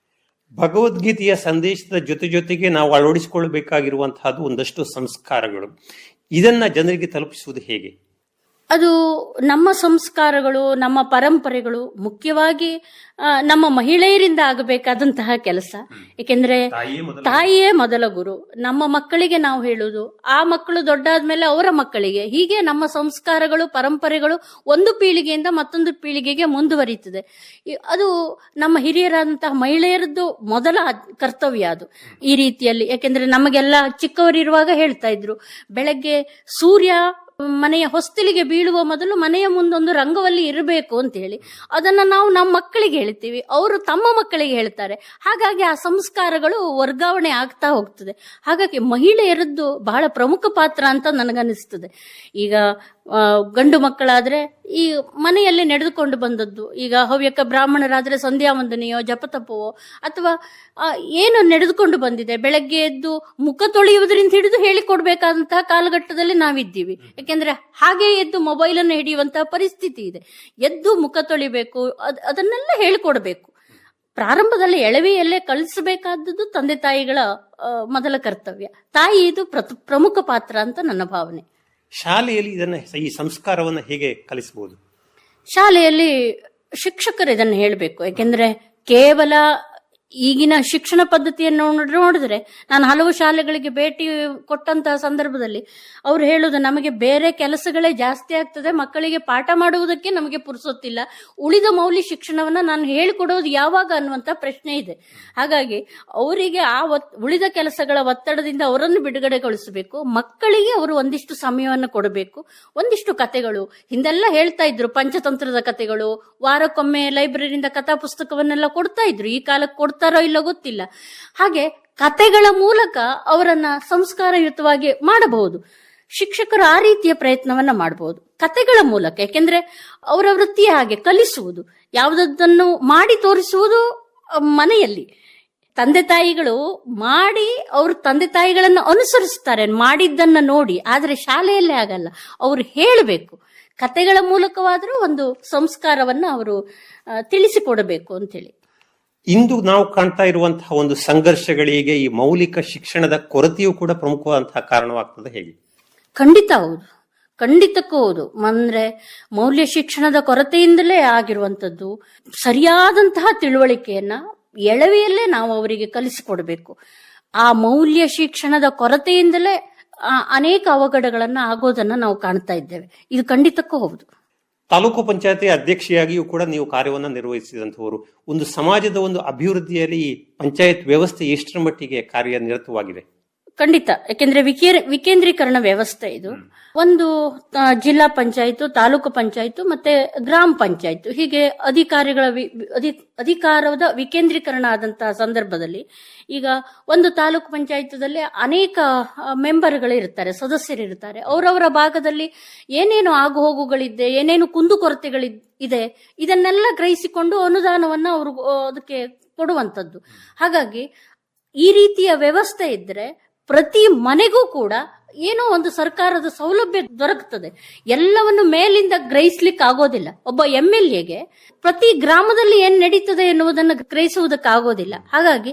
Speaker 1: ಭಗವದ್ಗೀತೆಯ ಸಂದೇಶದ ಜೊತೆಗೆ ನಾವು ಅಳವಡಿಸಿಕೊಳ್ಳಬೇಕಾಗಿರುವಂತಹದ್ದು ಒಂದಷ್ಟು ಸಂಸ್ಕಾರಗಳು. ಇದನ್ನ ಜನರಿಗೆ ತಲುಪಿಸುವುದು ಹೇಗೆ?
Speaker 2: ಅದು ನಮ್ಮ ಸಂಸ್ಕಾರಗಳು, ನಮ್ಮ ಪರಂಪರೆಗಳು, ಮುಖ್ಯವಾಗಿ ನಮ್ಮ ಮಹಿಳೆಯರಿಂದ ಆಗಬೇಕಾದಂತಹ ಕೆಲಸ. ಏಕೆಂದ್ರೆ ತಾಯಿಯೇ ಮೊದಲ ಗುರು. ನಮ್ಮ ಮಕ್ಕಳಿಗೆ ನಾವು ಹೇಳುವುದು, ಆ ಮಕ್ಕಳು ದೊಡ್ಡಾದ್ಮೇಲೆ ಅವರ ಮಕ್ಕಳಿಗೆ, ಹೀಗೆ ನಮ್ಮ ಸಂಸ್ಕಾರಗಳು, ಪರಂಪರೆಗಳು ಒಂದು ಪೀಳಿಗೆಯಿಂದ ಮತ್ತೊಂದು ಪೀಳಿಗೆಗೆ ಮುಂದುವರಿಯುತ್ತದೆ. ಅದು ನಮ್ಮ ಹಿರಿಯರಾದಂತಹ ಮಹಿಳೆಯರದ್ದು ಮೊದಲ ಕರ್ತವ್ಯ ಅದು ಈ ರೀತಿಯಲ್ಲಿ. ಯಾಕೆಂದ್ರೆ ನಮಗೆಲ್ಲ ಚಿಕ್ಕವರಿರುವಾಗ ಹೇಳ್ತಾ ಇದ್ರು, ಬೆಳಗ್ಗೆ ಸೂರ್ಯ ಮನೆಯ ಹೊಸ್ತಿಲಿಗೆ ಬೀಳುವ ಮೊದಲು ಮನೆಯ ಮುಂದೊಂದು ರಂಗವಲ್ಲಿ ಇರಬೇಕು ಅಂತ ಹೇಳಿ. ಅದನ್ನ ನಾವು ನಮ್ಮ ಮಕ್ಕಳಿಗೆ ಹೇಳ್ತೀವಿ, ಅವರು ತಮ್ಮ ಮಕ್ಕಳಿಗೆ ಹೇಳ್ತಾರೆ. ಹಾಗಾಗಿ ಆ ಸಂಸ್ಕಾರಗಳು ವರ್ಗಾವಣೆ ಆಗ್ತಾ ಹೋಗ್ತದೆ. ಹಾಗಾಗಿ ಮಹಿಳೆಯರದ್ದು ಬಹಳ ಪ್ರಮುಖ ಪಾತ್ರ ಅಂತ ನನಗನ್ನಿಸ್ತದೆ. ಈಗ ಗಂಡು ಮಕ್ಕಳಾದ್ರೆ ಈ ಮನೆಯಲ್ಲಿ ನಡೆದುಕೊಂಡು ಬಂದದ್ದು, ಈಗ ಹವ್ಯಕ ಬ್ರಾಹ್ಮಣರಾದ್ರೆ ಸಂಧ್ಯಾ ವಂದನೆಯೋ ಜಪತಪವೋ ಅಥವಾ ಏನು ನಡೆದುಕೊಂಡು ಬಂದಿದೆ, ಬೆಳಗ್ಗೆ ಎದ್ದು ಮುಖ ತೊಳೆಯುವುದರಿಂದ ಹಿಡಿದು ಹೇಳಿಕೊಡ್ಬೇಕಾದಂತಹ ಕಾಲಘಟ್ಟದಲ್ಲಿ ನಾವಿದ್ದೀವಿ. ಯಾಕೆಂದ್ರೆ ಹಾಗೆ ಎದ್ದು ಮೊಬೈಲ್ ಅನ್ನು ಹಿಡಿಯುವಂತಹ ಪರಿಸ್ಥಿತಿ ಇದೆ. ಎದ್ದು ಮುಖ ತೊಳಿಬೇಕು, ಅದನ್ನೆಲ್ಲ ಹೇಳಿಕೊಡ್ಬೇಕು. ಪ್ರಾರಂಭದಲ್ಲಿ ಎಳವೆಯಲ್ಲೇ ಕಳಿಸಬೇಕಾದದ್ದು ತಂದೆ ತಾಯಿಗಳ ಮೊದಲ ಕರ್ತವ್ಯ. ತಾಯಿ ಇದು ಪ್ರಮುಖ ಪಾತ್ರ ಅಂತ ನನ್ನ ಭಾವನೆ.
Speaker 1: ಶಾಲೆಯಲ್ಲಿ ಈ ಸಂಸ್ಕಾರವನ್ನು ಹೇಗೆ ಕಲಿಸಬಹುದು?
Speaker 2: ಶಾಲೆಯಲ್ಲಿ ಶಿಕ್ಷಕರು ಇದನ್ನು ಹೇಳಬೇಕು. ಯಾಕೆಂದ್ರೆ ಕೇವಲ ಈಗಿನ ಶಿಕ್ಷಣ ಪದ್ಧತಿಯನ್ನು ನೋಡಿದ್ರೆ ನಾನು ಹಲವು ಶಾಲೆಗಳಿಗೆ ಭೇಟಿ ಕೊಟ್ಟಂತಹ ಸಂದರ್ಭದಲ್ಲಿ ಅವ್ರು ಹೇಳುದು, ನಮಗೆ ಬೇರೆ ಕೆಲಸಗಳೇ ಜಾಸ್ತಿ ಆಗ್ತದೆ, ಮಕ್ಕಳಿಗೆ ಪಾಠ ಮಾಡುವುದಕ್ಕೆ ನಮಗೆ ಪುರುಸೊತ್ತಿಲ್ಲ, ಉಳಿದ ಮೌಲ್ಯ ಶಿಕ್ಷಣವನ್ನ ನಾನು ಹೇಳಿಕೊಡೋದು ಯಾವಾಗ ಅನ್ನುವಂತ ಪ್ರಶ್ನೆ ಇದೆ. ಹಾಗಾಗಿ ಅವರಿಗೆ ಆ ಉಳಿದ ಕೆಲಸಗಳ ಒತ್ತಡದಿಂದ ಅವರನ್ನು ಬಿಡುಗಡೆಗೊಳಿಸಬೇಕು. ಮಕ್ಕಳಿಗೆ ಅವರು ಒಂದಿಷ್ಟು ಸಮಯವನ್ನು ಕೊಡಬೇಕು. ಒಂದಿಷ್ಟು ಕತೆಗಳು ಹಿಂದೆಲ್ಲ ಹೇಳ್ತಾ ಇದ್ರು, ಪಂಚತಂತ್ರದ ಕತೆಗಳು, ವಾರಕ್ಕೊಮ್ಮೆ ಲೈಬ್ರರಿಯಿಂದ ಕಥಾ ಪುಸ್ತಕವನ್ನೆಲ್ಲ ಕೊಡ್ತಾ ಇದ್ರು. ಈ ಕಾಲಕ್ಕೆ ಕೊಡ್ತಾರೋ ಇಲ್ಲೋ ಗೊತ್ತಿಲ್ಲ. ಹಾಗೆ ಕತೆಗಳ ಮೂಲಕ ಅವರನ್ನ ಸಂಸ್ಕಾರಯುತವಾಗಿ ಮಾಡಬಹುದು. ಶಿಕ್ಷಕರು ಆ ರೀತಿಯ ಪ್ರಯತ್ನವನ್ನ ಮಾಡಬಹುದು ಕತೆಗಳ ಮೂಲಕ. ಯಾಕೆಂದ್ರೆ ಅವರ ವೃತ್ತಿಯ ಹಾಗೆ ಕಲಿಸುವುದು, ಯಾವುದನ್ನು ಮಾಡಿ ತೋರಿಸುವುದು ಮನೆಯಲ್ಲಿ. ತಂದೆ ತಾಯಿಗಳು ಮಾಡಿ ಅವ್ರ ತಂದೆ ತಾಯಿಗಳನ್ನ ಅನುಸರಿಸ್ತಾರೆ ಮಾಡಿದ್ದನ್ನ ನೋಡಿ. ಆದ್ರೆ ಶಾಲೆಯಲ್ಲೇ ಆಗಲ್ಲ, ಅವರು ಹೇಳಬೇಕು. ಕತೆಗಳ ಮೂಲಕವಾದರೂ ಒಂದು ಸಂಸ್ಕಾರವನ್ನ ಅವರು ತಿಳಿಸಿಕೊಡಬೇಕು ಅಂತೇಳಿ.
Speaker 1: ಇಂದು ನಾವು ಕಾಣ್ತಾ ಇರುವಂತಹ ಒಂದು ಸಂಘರ್ಷಗಳಿಗೆ ಈ ಮೌಲಿಕ ಶಿಕ್ಷಣದ ಕೊರತೆಯೂ ಕೂಡ ಪ್ರಮುಖವಾದಂತಹ ಕಾರಣವಾಗ್ತದೆ, ಹೇಗೆ?
Speaker 2: ಖಂಡಿತ ಹೌದು, ಖಂಡಿತಕ್ಕೂ ಹೌದು. ಅಂದ್ರೆ ಮೌಲ್ಯ ಶಿಕ್ಷಣದ ಕೊರತೆಯಿಂದಲೇ ಆಗಿರುವಂತದ್ದು. ಸರಿಯಾದಂತಹ ತಿಳುವಳಿಕೆಯನ್ನ ಎಳವೆಯಲ್ಲೇ ನಾವು ಅವರಿಗೆ ಕಲಿಸಿಕೊಡ್ಬೇಕು. ಆ ಮೌಲ್ಯ ಶಿಕ್ಷಣದ ಕೊರತೆಯಿಂದಲೇ ಅನೇಕ ಅವಘಡಗಳನ್ನ ಆಗೋದನ್ನ ನಾವು ಕಾಣ್ತಾ ಇದ್ದೇವೆ. ಇದು ಖಂಡಿತಕ್ಕೂ ಹೌದು.
Speaker 1: ತಾಲೂಕು ಪಂಚಾಯತಿ ಅಧ್ಯಕ್ಷೆಯಾಗಿಯೂ ಕೂಡ ನೀವು ಕಾರ್ಯವನ್ನು ನಿರ್ವಹಿಸಿದಂತವರು. ಒಂದು ಸಮಾಜದ ಒಂದು ಅಭಿವೃದ್ಧಿಯಲ್ಲಿ ಈ ಪಂಚಾಯತ್ ವ್ಯವಸ್ಥೆ ಎಷ್ಟರ ಮಟ್ಟಿಗೆ ಕಾರ್ಯನಿರತವಾಗಿದೆ?
Speaker 2: ಖಂಡಿತ. ಯಾಕೆಂದ್ರೆ ವಿಕೇಂದ್ರೀಕರಣ ವ್ಯವಸ್ಥೆ ಇದು. ಒಂದು ಜಿಲ್ಲಾ ಪಂಚಾಯತ್, ತಾಲೂಕು ಪಂಚಾಯತ್ ಮತ್ತೆ ಗ್ರಾಮ ಪಂಚಾಯತ್, ಹೀಗೆ ಅಧಿಕಾರದ ವಿಕೇಂದ್ರೀಕರಣ ಆದಂತಹ ಸಂದರ್ಭದಲ್ಲಿ ಈಗ ಒಂದು ತಾಲೂಕು ಪಂಚಾಯತ್ದಲ್ಲಿ ಅನೇಕ ಮೆಂಬರ್ಗಳು ಇರ್ತಾರೆ, ಸದಸ್ಯರಿರ್ತಾರೆ. ಅವರವರ ಭಾಗದಲ್ಲಿ ಏನೇನು ಆಗು ಹೋಗುಗಳಿದೆ, ಏನೇನು ಕುಂದುಕೊರತೆಗಳಿದೆ, ಇದನ್ನೆಲ್ಲ ಗ್ರಹಿಸಿಕೊಂಡು ಅನುದಾನವನ್ನ ಅವರು ಅದಕ್ಕೆ ಕೊಡುವಂತದ್ದು. ಹಾಗಾಗಿ ಈ ರೀತಿಯ ವ್ಯವಸ್ಥೆ ಇದ್ರೆ ಪ್ರತಿ ಮನೆಗೂ ಕೂಡ ಏನೋ ಒಂದು ಸರ್ಕಾರದ ಸೌಲಭ್ಯ ದೊರಕುತ್ತದೆ. ಎಲ್ಲವನ್ನು ಮೇಲಿಂದ ಗ್ರಹಿಸ್ಲಿಕ್ಕೆ ಆಗೋದಿಲ್ಲ. ಒಬ್ಬ MLAಗೆ ಪ್ರತಿ ಗ್ರಾಮದಲ್ಲಿ ಏನ್ ನಡೀತದೆ ಎನ್ನುವುದನ್ನು ಗ್ರಹಿಸುವುದಕ್ಕಾಗೋದಿಲ್ಲ. ಹಾಗಾಗಿ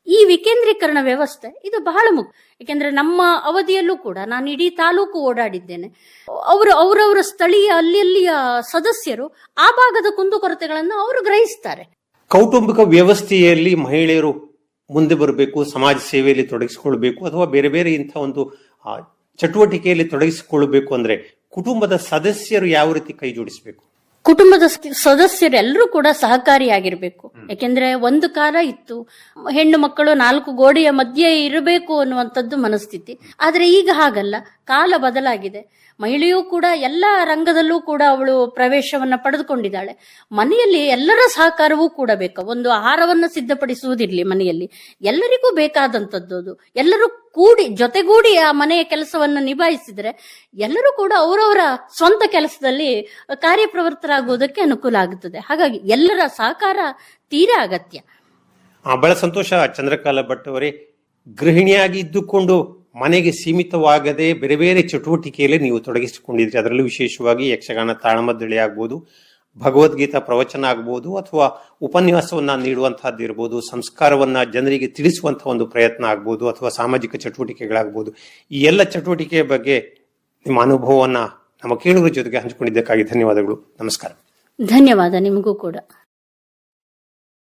Speaker 2: ಈ ವಿಕೇಂದ್ರೀಕರಣ ವ್ಯವಸ್ಥೆ ಇದು ಬಹಳ ಮುಖ್ಯ. ಯಾಕೆಂದ್ರೆ ನಮ್ಮ ಅವಧಿಯಲ್ಲೂ ಕೂಡ ನಾನು ಇಡೀ ತಾಲೂಕು ಓಡಾಡಿದ್ದೇನೆ. ಅವರವರ ಸ್ಥಳೀಯ ಅಲ್ಲಿಯ ಸದಸ್ಯರು ಆ ಭಾಗದ ಕುಂದುಕೊರತೆಗಳನ್ನು ಅವರು ಗ್ರಹಿಸ್ತಾರೆ.
Speaker 1: ಕೌಟುಂಬಿಕ ವ್ಯವಸ್ಥೆಯಲ್ಲಿ ಮಹಿಳೆಯರು ಮುಂದೆ ಬರಬೇಕು, ಸಮಾಜ ಸೇವೆಯಲ್ಲಿ ತೊಡಗಿಸಿಕೊಳ್ಬೇಕು, ಅಥವಾ ಬೇರೆ ಬೇರೆ ಇಂಥ ಒಂದು ಚಟುವಟಿಕೆಯಲ್ಲಿ ತೊಡಗಿಸಿಕೊಳ್ಳಬೇಕು ಅಂದ್ರೆ ಕುಟುಂಬದ ಸದಸ್ಯರು ಯಾವ ರೀತಿ ಕೈ ಜೋಡಿಸಬೇಕು?
Speaker 2: ಕುಟುಂಬದ ಸದಸ್ಯರೆಲ್ಲರೂ ಕೂಡ ಸಹಕಾರಿಯಾಗಿರ್ಬೇಕು. ಯಾಕೆಂದ್ರೆ ಒಂದು ಕಾಲ ಇತ್ತು, ಹೆಣ್ಣು ಮಕ್ಕಳು 4 ಗೋಡೆಯ ಮಧ್ಯೆ ಇರಬೇಕು ಅನ್ನುವಂಥದ್ದು ಮನಸ್ಥಿತಿ. ಆದ್ರೆ ಈಗ ಹಾಗಲ್ಲ, ಕಾಲ ಬದಲಾಗಿದೆ. ಮಹಿಳೆಯೂ ಕೂಡ ಎಲ್ಲ ರಂಗದಲ್ಲೂ ಕೂಡ ಅವಳು ಪ್ರವೇಶವನ್ನ ಪಡೆದುಕೊಂಡಿದ್ದಾಳೆ. ಮನೆಯಲ್ಲಿ ಎಲ್ಲರ ಸಹಕಾರವೂ ಕೂಡ ಬೇಕು. ಒಂದು ಆಹಾರವನ್ನ ಸಿದ್ಧಪಡಿಸುವುದಿರ್ಲಿ, ಮನೆಯಲ್ಲಿ ಎಲ್ಲರಿಗೂ ಬೇಕಾದಂಥದ್ದು ಅದು. ಎಲ್ಲರೂ ಜೊತೆಗೂಡಿ ಆ ಮನೆಯ ಕೆಲಸವನ್ನ ನಿಭಾಯಿಸಿದ್ರೆ ಎಲ್ಲರೂ ಕೂಡ ಅವರವರ ಸ್ವಂತ ಕೆಲಸದಲ್ಲಿ ಕಾರ್ಯಪ್ರವೃತ್ತರಾಗುವುದಕ್ಕೆ ಅನುಕೂಲ ಆಗುತ್ತದೆ. ಹಾಗಾಗಿ ಎಲ್ಲರ ಸಹಕಾರ ತೀರಾ ಅಗತ್ಯ.
Speaker 1: ಬಹಳ ಸಂತೋಷ ಚಂದ್ರಕಾಲ ಭಟ್ ಅವರೇ. ಗೃಹಿಣಿಯಾಗಿ ಇದ್ದುಕೊಂಡು ಮನೆಗೆ ಸೀಮಿತವಾಗದೆ ಬೇರೆ ಬೇರೆ ಚಟುವಟಿಕೆಯಲ್ಲಿ ನೀವು ತೊಡಗಿಸಿಕೊಂಡಿದ್ರಿ. ಅದರಲ್ಲೂ ವಿಶೇಷವಾಗಿ ಯಕ್ಷಗಾನ ತಾಳಮದ್ದಳೆ ಆಗ್ಬೋದು, ಭಗವದ್ಗೀತಾ ಪ್ರವಚನ ಆಗ್ಬೋದು, ಅಥವಾ ಉಪನ್ಯಾಸವನ್ನ ನೀಡುವಂತಹದ್ದು ಇರ್ಬೋದು, ಸಂಸ್ಕಾರವನ್ನ ಜನರಿಗೆ ತಿಳಿಸುವಂತಹ ಒಂದು ಪ್ರಯತ್ನ ಆಗ್ಬೋದು, ಅಥವಾ ಸಾಮಾಜಿಕ ಚಟುವಟಿಕೆಗಳಾಗ್ಬೋದು. ಈ ಎಲ್ಲ ಚಟುವಟಿಕೆಯ ಬಗ್ಗೆ ನಿಮ್ಮ ಅನುಭವವನ್ನ ನಮ್ಮ ಕೇಳುಗರ ಜೊತೆಗೆ ಹಂಚಿಕೊಂಡಿದ್ದಕ್ಕಾಗಿ ಧನ್ಯವಾದಗಳು. ನಮಸ್ಕಾರ.
Speaker 2: ಧನ್ಯವಾದ. ನಿಮಗೂ ಕೂಡ.